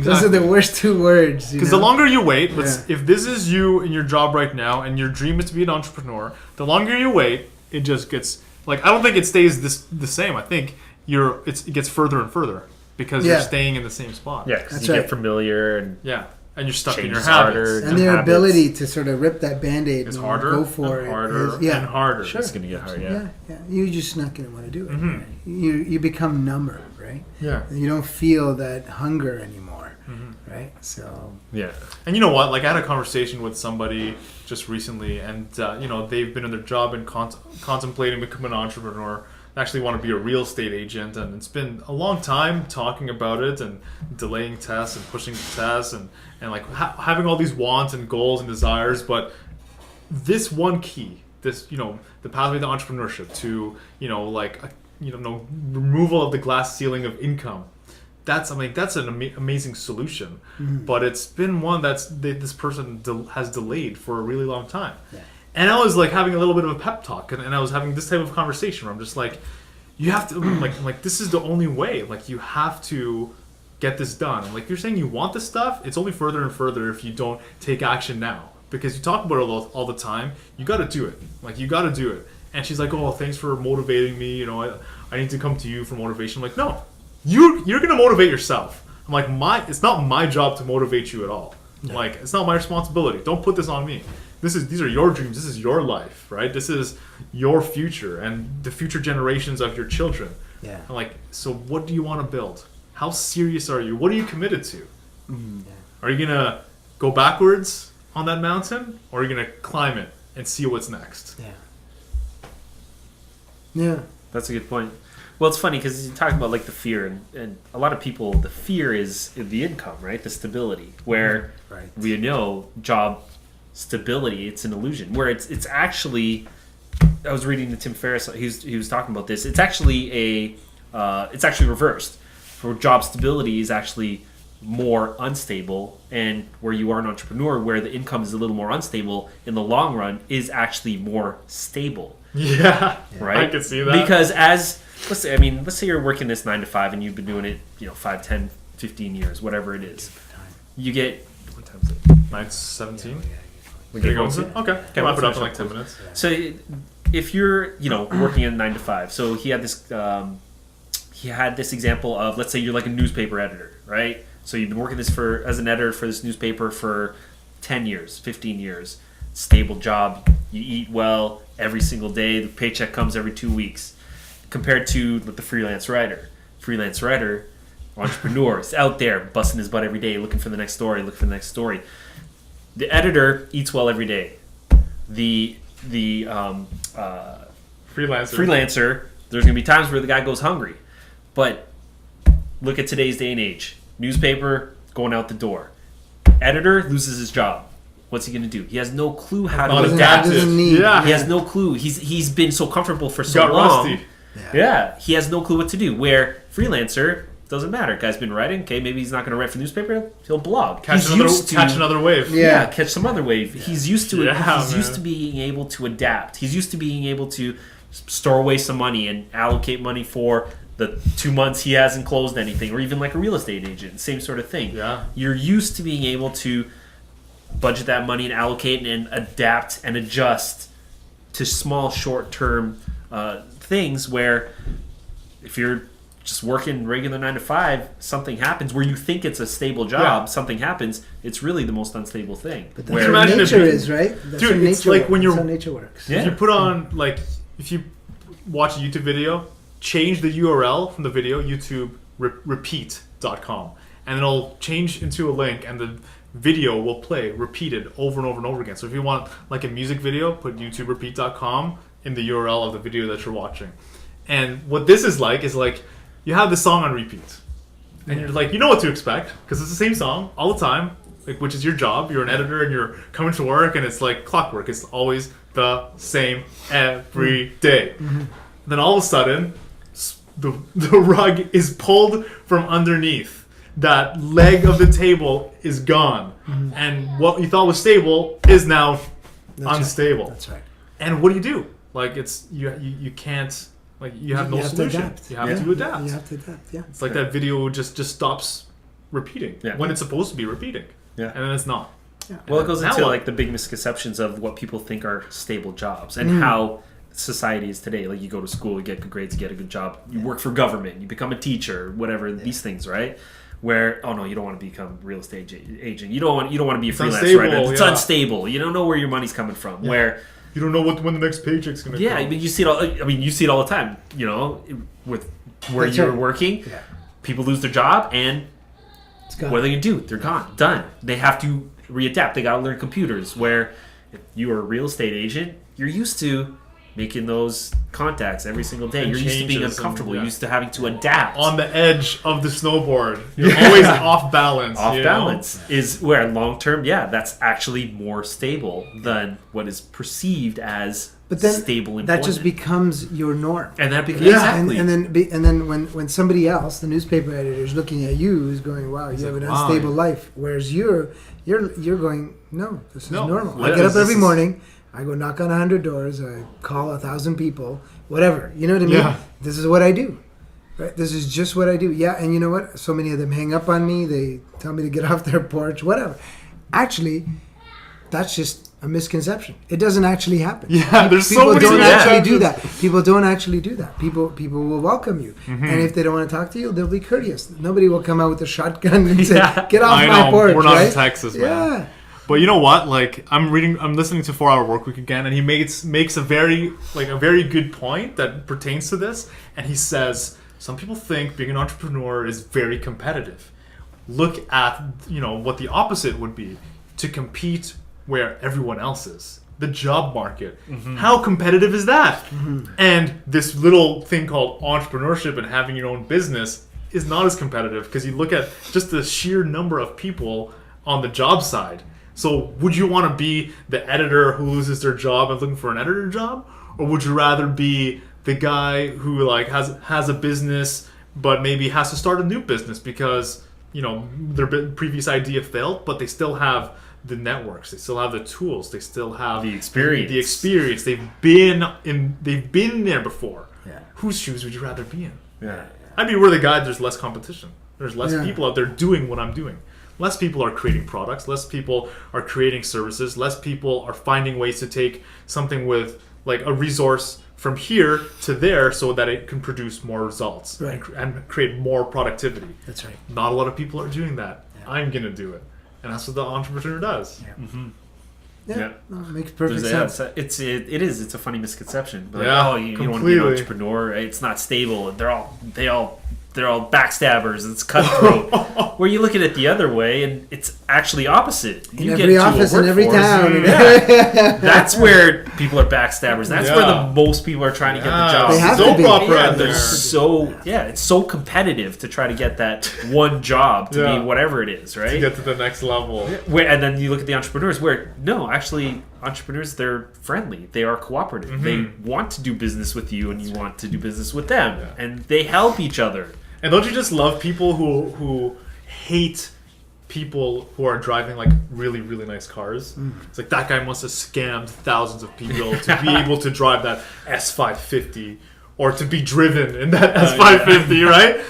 Those are the worst two words. Because the longer you wait, Yeah. if this is you in your job right now and your dream is to be an entrepreneur, the longer you wait, it just gets like, I don't think it stays the same. I think it gets further and further because you're staying in the same spot. Yeah, because That's you right. get familiar and and you're stuck in your Changes harder. habits. and their habits. ability to sort of rip that Band-Aid It's and harder go for and it. harder is- yeah. and harder. Sure. it's going to get hard. Yeah. Yeah. You're just not going to want to do it. Mhm. Right? You become number, right? Yeah. You don't feel that hunger anymore, Mm-hmm. right? So Yeah. And you know what? Like, I had a conversation with somebody just recently, and they've been in their job and contemplating becoming an entrepreneur. They actually want to be a real estate agent, and it's been a long time talking about it and delaying tests and pushing tests and like having all these wants and goals and desires. But this one key, the pathway to entrepreneurship, to removal of the glass ceiling of income. That's an amazing solution, but it's been one this person has delayed for a really long time. Yeah. And I was like having a little bit of a pep talk, and I was having this type of conversation where I'm just like, you have to like this is the only way. Like, you have to get this done. And like, you're saying you want this stuff, it's only further and further if you don't take action now. Because you talk about it all the time, you got to do it. Like, you got to do it. And she's like, oh, thanks for motivating me. I need to come to you for motivation. I'm like, no, you're gonna motivate yourself. I'm like, it's not my job to motivate you at all. Like, it's not my responsibility. Don't put this on me. These are your dreams. This is your life, right? This is your future and the future generations of your children. yeah. I'm like, so what do you want to build? How serious are you? What are you committed to? Are you gonna go backwards on that mountain, or are you gonna climb it and see what's next? Yeah. Yeah. That's a good point. Well, it's funny because you talk about like the fear, and a lot of people, the fear is the income, right? The stability, where Right. we know job stability, it's an illusion. Where it's actually, I was reading to Tim Ferriss, he was talking about this. It's actually it's actually reversed. For job stability is actually more unstable, and where you are an entrepreneur, where the income is a little more unstable, in the long run is actually more stable. Yeah, Right? I can see that. Because let's say you're working this 9 to 5 and you've been doing it, 5, 10, 15 years, whatever it is. You get, what time is it? 9:17. We Can you get go going? soon? Okay, Okay, wrap it we'll up in like finish 10 up. minutes. So if you're, working at 9 to 5, so he had this example of, let's say you're like a newspaper editor, right? So you've been working as an editor for this newspaper for 10 years, 15 years, stable job, you eat well every single day, the paycheck comes every 2 weeks, compared to the freelance writer, entrepreneur, is out there busting his butt every day, looking for the next story. The editor eats well every day. The freelancer, there's going to be times where the guy goes hungry. But look at today's day and age. Newspaper, going out the door. Editor loses his job. what's he going to do? He has no clue how Not to Doesn't- adapt. doesn't need- Yeah. He has no clue. He's been so comfortable for so Got long. rusty. Yeah, he has no clue what to do. Where freelancer doesn't matter. Guy's been writing. Okay, maybe he's not going to write for the newspaper. He'll blog. Catch He's another wave. Yeah. Yeah, catch some other wave. He's used to it. Yeah, He's used man. to being able to adapt. He's used to being able to store away some money and allocate money for the 2 months he hasn't closed anything, or even like a real estate agent, same sort of thing. Yeah. You're used to being able to budget that money and allocate and adapt and adjust to small short-term things where if you're just working regular 9 to 5, something happens where you think it's a stable job, Yeah. something happens, it's really the most unstable thing. But Where- that's what Imagine if nature you- is, right? That's Dude, what it's nature like works. when you're- That's how nature works. Yeah. If you put on, like, if you watch a YouTube video, change the URL from the video, YouTube repeat.com, and it'll change into a link, and the video will play repeated over and over and over again. So if you want, like, a music video, put YouTube repeat.com in the URL of the video that you're watching. And what this is like, you have the song on repeat. And you're like, you know what to expect, because it's the same song all the time, like, which is your job. You're an editor and you're coming to work, and it's like clockwork. It's always the same every day. Then all of a sudden, the rug is pulled from underneath. That leg of the table is gone. And what you thought was stable is now That's unstable. Right. That's right. And what do? Like, it's you can't, like, you have no have to solution. adapt. You have Yeah. to adapt. You have to adapt. Yeah. It's like that video just stops repeating Yeah. when it's supposed to be repeating. Yeah. And then it's not. Well, it goes Now into what? like the big misconceptions of what people think are stable jobs and how society is today. Like, you go to school, you get good grades, you get a good job, you work for government, you become a teacher, whatever these things, right? Where you don't want to become a real estate agent. You don't want to be a freelance unstable, writer. It's yeah. unstable. You don't know where your money's coming from. Where You don't know when the next paycheck's gonna yeah, come. I mean, you see it all. I mean, you see it all the time. You know, with where That's you're right. working, Yeah. people lose their job and It's gone. what are they gonna do? They're gone, done. They have to readapt. They gotta learn computers. Where if you are a real estate agent, you're used to making those contacts every single day. And You're used to being changes uncomfortable. and, You're yeah. used to having to adapt. On the edge of the snowboard, you're always off balance. Off you know? balance is where long term, that's actually more stable than what is perceived as But then stable employment. that just becomes your norm. and that becomes Yeah. exactly. And then when somebody else, the newspaper editor, is looking at you, is going, "Wow, you have like, an wow. unstable life," whereas you're going, "No, this is No, normal." what I get is up every this? morning, I go knock on 100 doors, I call 1,000 people, whatever. You know what I mean? Yeah. This is what I do. Right? This is just what I do. Yeah, and you know what? So many of them hang up on me. They tell me to get off their porch, whatever. Actually, that's just a misconception. It doesn't actually happen. Yeah, there's so People many don't actually do misconceptions. that. People don't actually do that. People will welcome you, and if they don't want to talk to you, they'll be courteous. Nobody will come out with a shotgun and say, Yeah. "Get off I my know, porch." we're not right? in Texas, man. Yeah, But you know what? Like, I'm listening to 4 Hour Workweek again, and he makes a very good point that pertains to this. And he says some people think being an entrepreneur is very competitive. Look at what the opposite would be, to compete where everyone else is. The job market. How competitive is that? And this little thing called entrepreneurship and having your own business is not as competitive, because you look at just the sheer number of people on the job side. So would you want to be the editor who loses their job and looking for an editor job? Or would you rather be the guy who like has a business but maybe has to start a new business because their previous idea failed, but they still have the networks, they still have the tools, they still have The experience. The experience. They've been there before. Yeah. Whose shoes would you rather be in? yeah. I'd be where the guy there's less competition. There's less Yeah. people out there doing what I'm doing. Less people are creating products. Less people are creating services. Less people are finding ways to take something with like a resource from here to there so that it can produce more results Right. and create more productivity. that's right. Not a lot of people are doing that. I'm going to do it. And that's what the entrepreneur does. Yeah, Yeah. no, it makes perfect There's sense. it's a funny misconception. But Yeah, you want to be an completely. entrepreneur, it's not stable. They all they're all backstabbers. It's cutthroat. Where you look at it the other way, and it's actually opposite. In every office, in every town. Yeah. That's where people are backstabbers. That's where the most people are trying to get the job. They have soap to be. opera Yeah, out they're there. it's so competitive to try to get that one job to Yeah. be whatever it is, To right? get to the next level. And then you look at the entrepreneurs where, no, actually, entrepreneurs, they're friendly. They are cooperative. They want to do business with you and you want to do business with them. Yeah. And they help each other. And don't you just love people who hate people who are driving like really, really nice cars? It's like that guy must have scammed thousands of people to be able to drive that S550 or to be driven in that S550, right?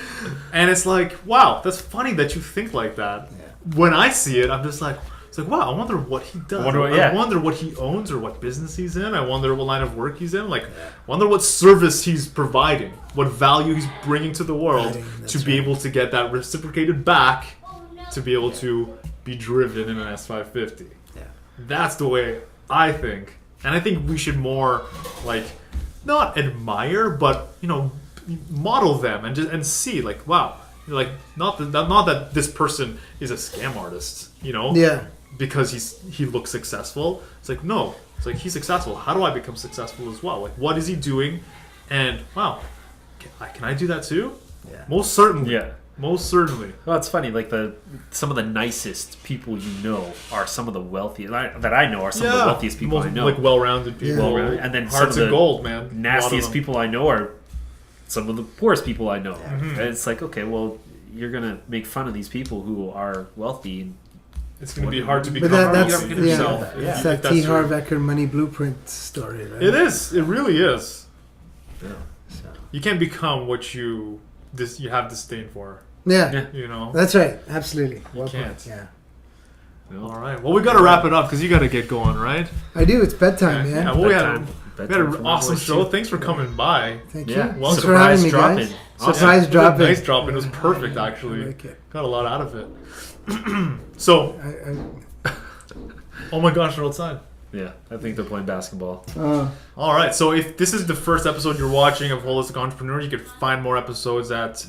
And it's like, wow, that's funny that you think like that. When I see it, I'm just like, it's like, wow, I wonder what he does. I wonder what he owns or what business he's in. I wonder what line of work he's in. Like, I wonder what service he's providing, what value he's bringing to the world to be able to get that reciprocated back, to be able to be driven in an S550. Yeah. That's the way I think. And I think we should more, like, not admire, but, you know, model them and see, like, wow, like, not that this person is a scam artist, you know? Yeah. Because he looks successful. It's like, no, it's like, he's successful. How do I become successful as well? Like, what is he doing? And wow, can I do that too? Yeah. Most certainly. Yeah. Most certainly. Well, it's funny. Like some of the nicest people you know are some of the wealthiest that I know are some of the wealthiest people most, I know. like well-rounded people. Yeah. Well-rounded. And then some hearts of of the gold, man. A lot of nastiest them. people I know are some of the poorest people I know. And it's like, okay, well, you're gonna make fun of these people who are wealthy. And It's going to be hard to But become that's yourself. yeah, it's if that that's T. your- Harv Eker money blueprint story, right? It is. It really is. So, You can't become what you have disdain for. yeah, Yeah. You know. that's right. Absolutely. Well can't. put, yeah, All right. Well, we got to wrap it up because you got to get going, right? I do. It's bedtime, Yeah. man. Well, we had Bedtime for an my awesome boys, show. too. Thanks for coming by. Thank Yeah. you. Well, Thanks for having me, surprise guys. drop-in. Awesome. Surprise It was drop a in. nice drop in. It was perfect, actually. I like it. Got a lot out of it. So, I, oh my gosh, they're outside. Yeah, I think they're playing basketball. All right. So if this is the first episode you're watching of Holistic Entrepreneur, you can find more episodes at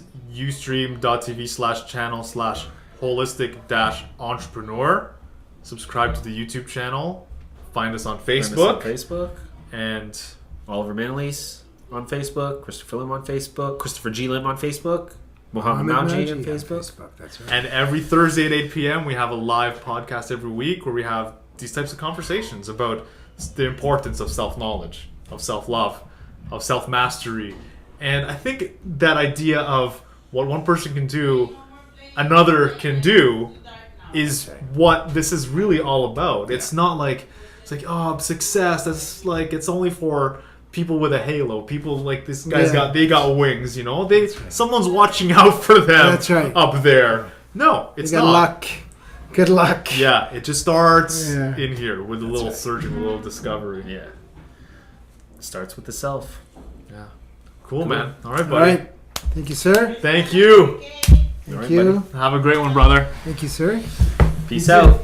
ustream.tv/channel/holistic-entrepreneur. Subscribe to the YouTube channel. Find us on Find us on Facebook. Facebook. And Oliver Manley's on Facebook. Christopher Lim on Facebook. Christopher G. Lim on Facebook. Mohammed Mauji on Facebook. That's right. And every Thursday at 8 p.m., we have a live podcast every week where we have these types of conversations about the importance of self-knowledge, of self-love, of self-mastery. And I think that idea of what one person can do, another can do, is what this is really all about. It's not like, it's like, oh, success, that's like, it's only for people with a halo. People like this guy's Yeah. they got wings, you know? Someone's watching out for them. That's right. Up there. No, it's You got not. luck. Good luck. Yeah, it just starts Yeah. in here with a little searching, a little discovery. Yeah. Starts with the self. Yeah. Cool, Cool. man. All right, All buddy. right. Thank you, sir. Thank you. Thank right, you. buddy. Have a great one, brother. Thank you, sir. Peace out.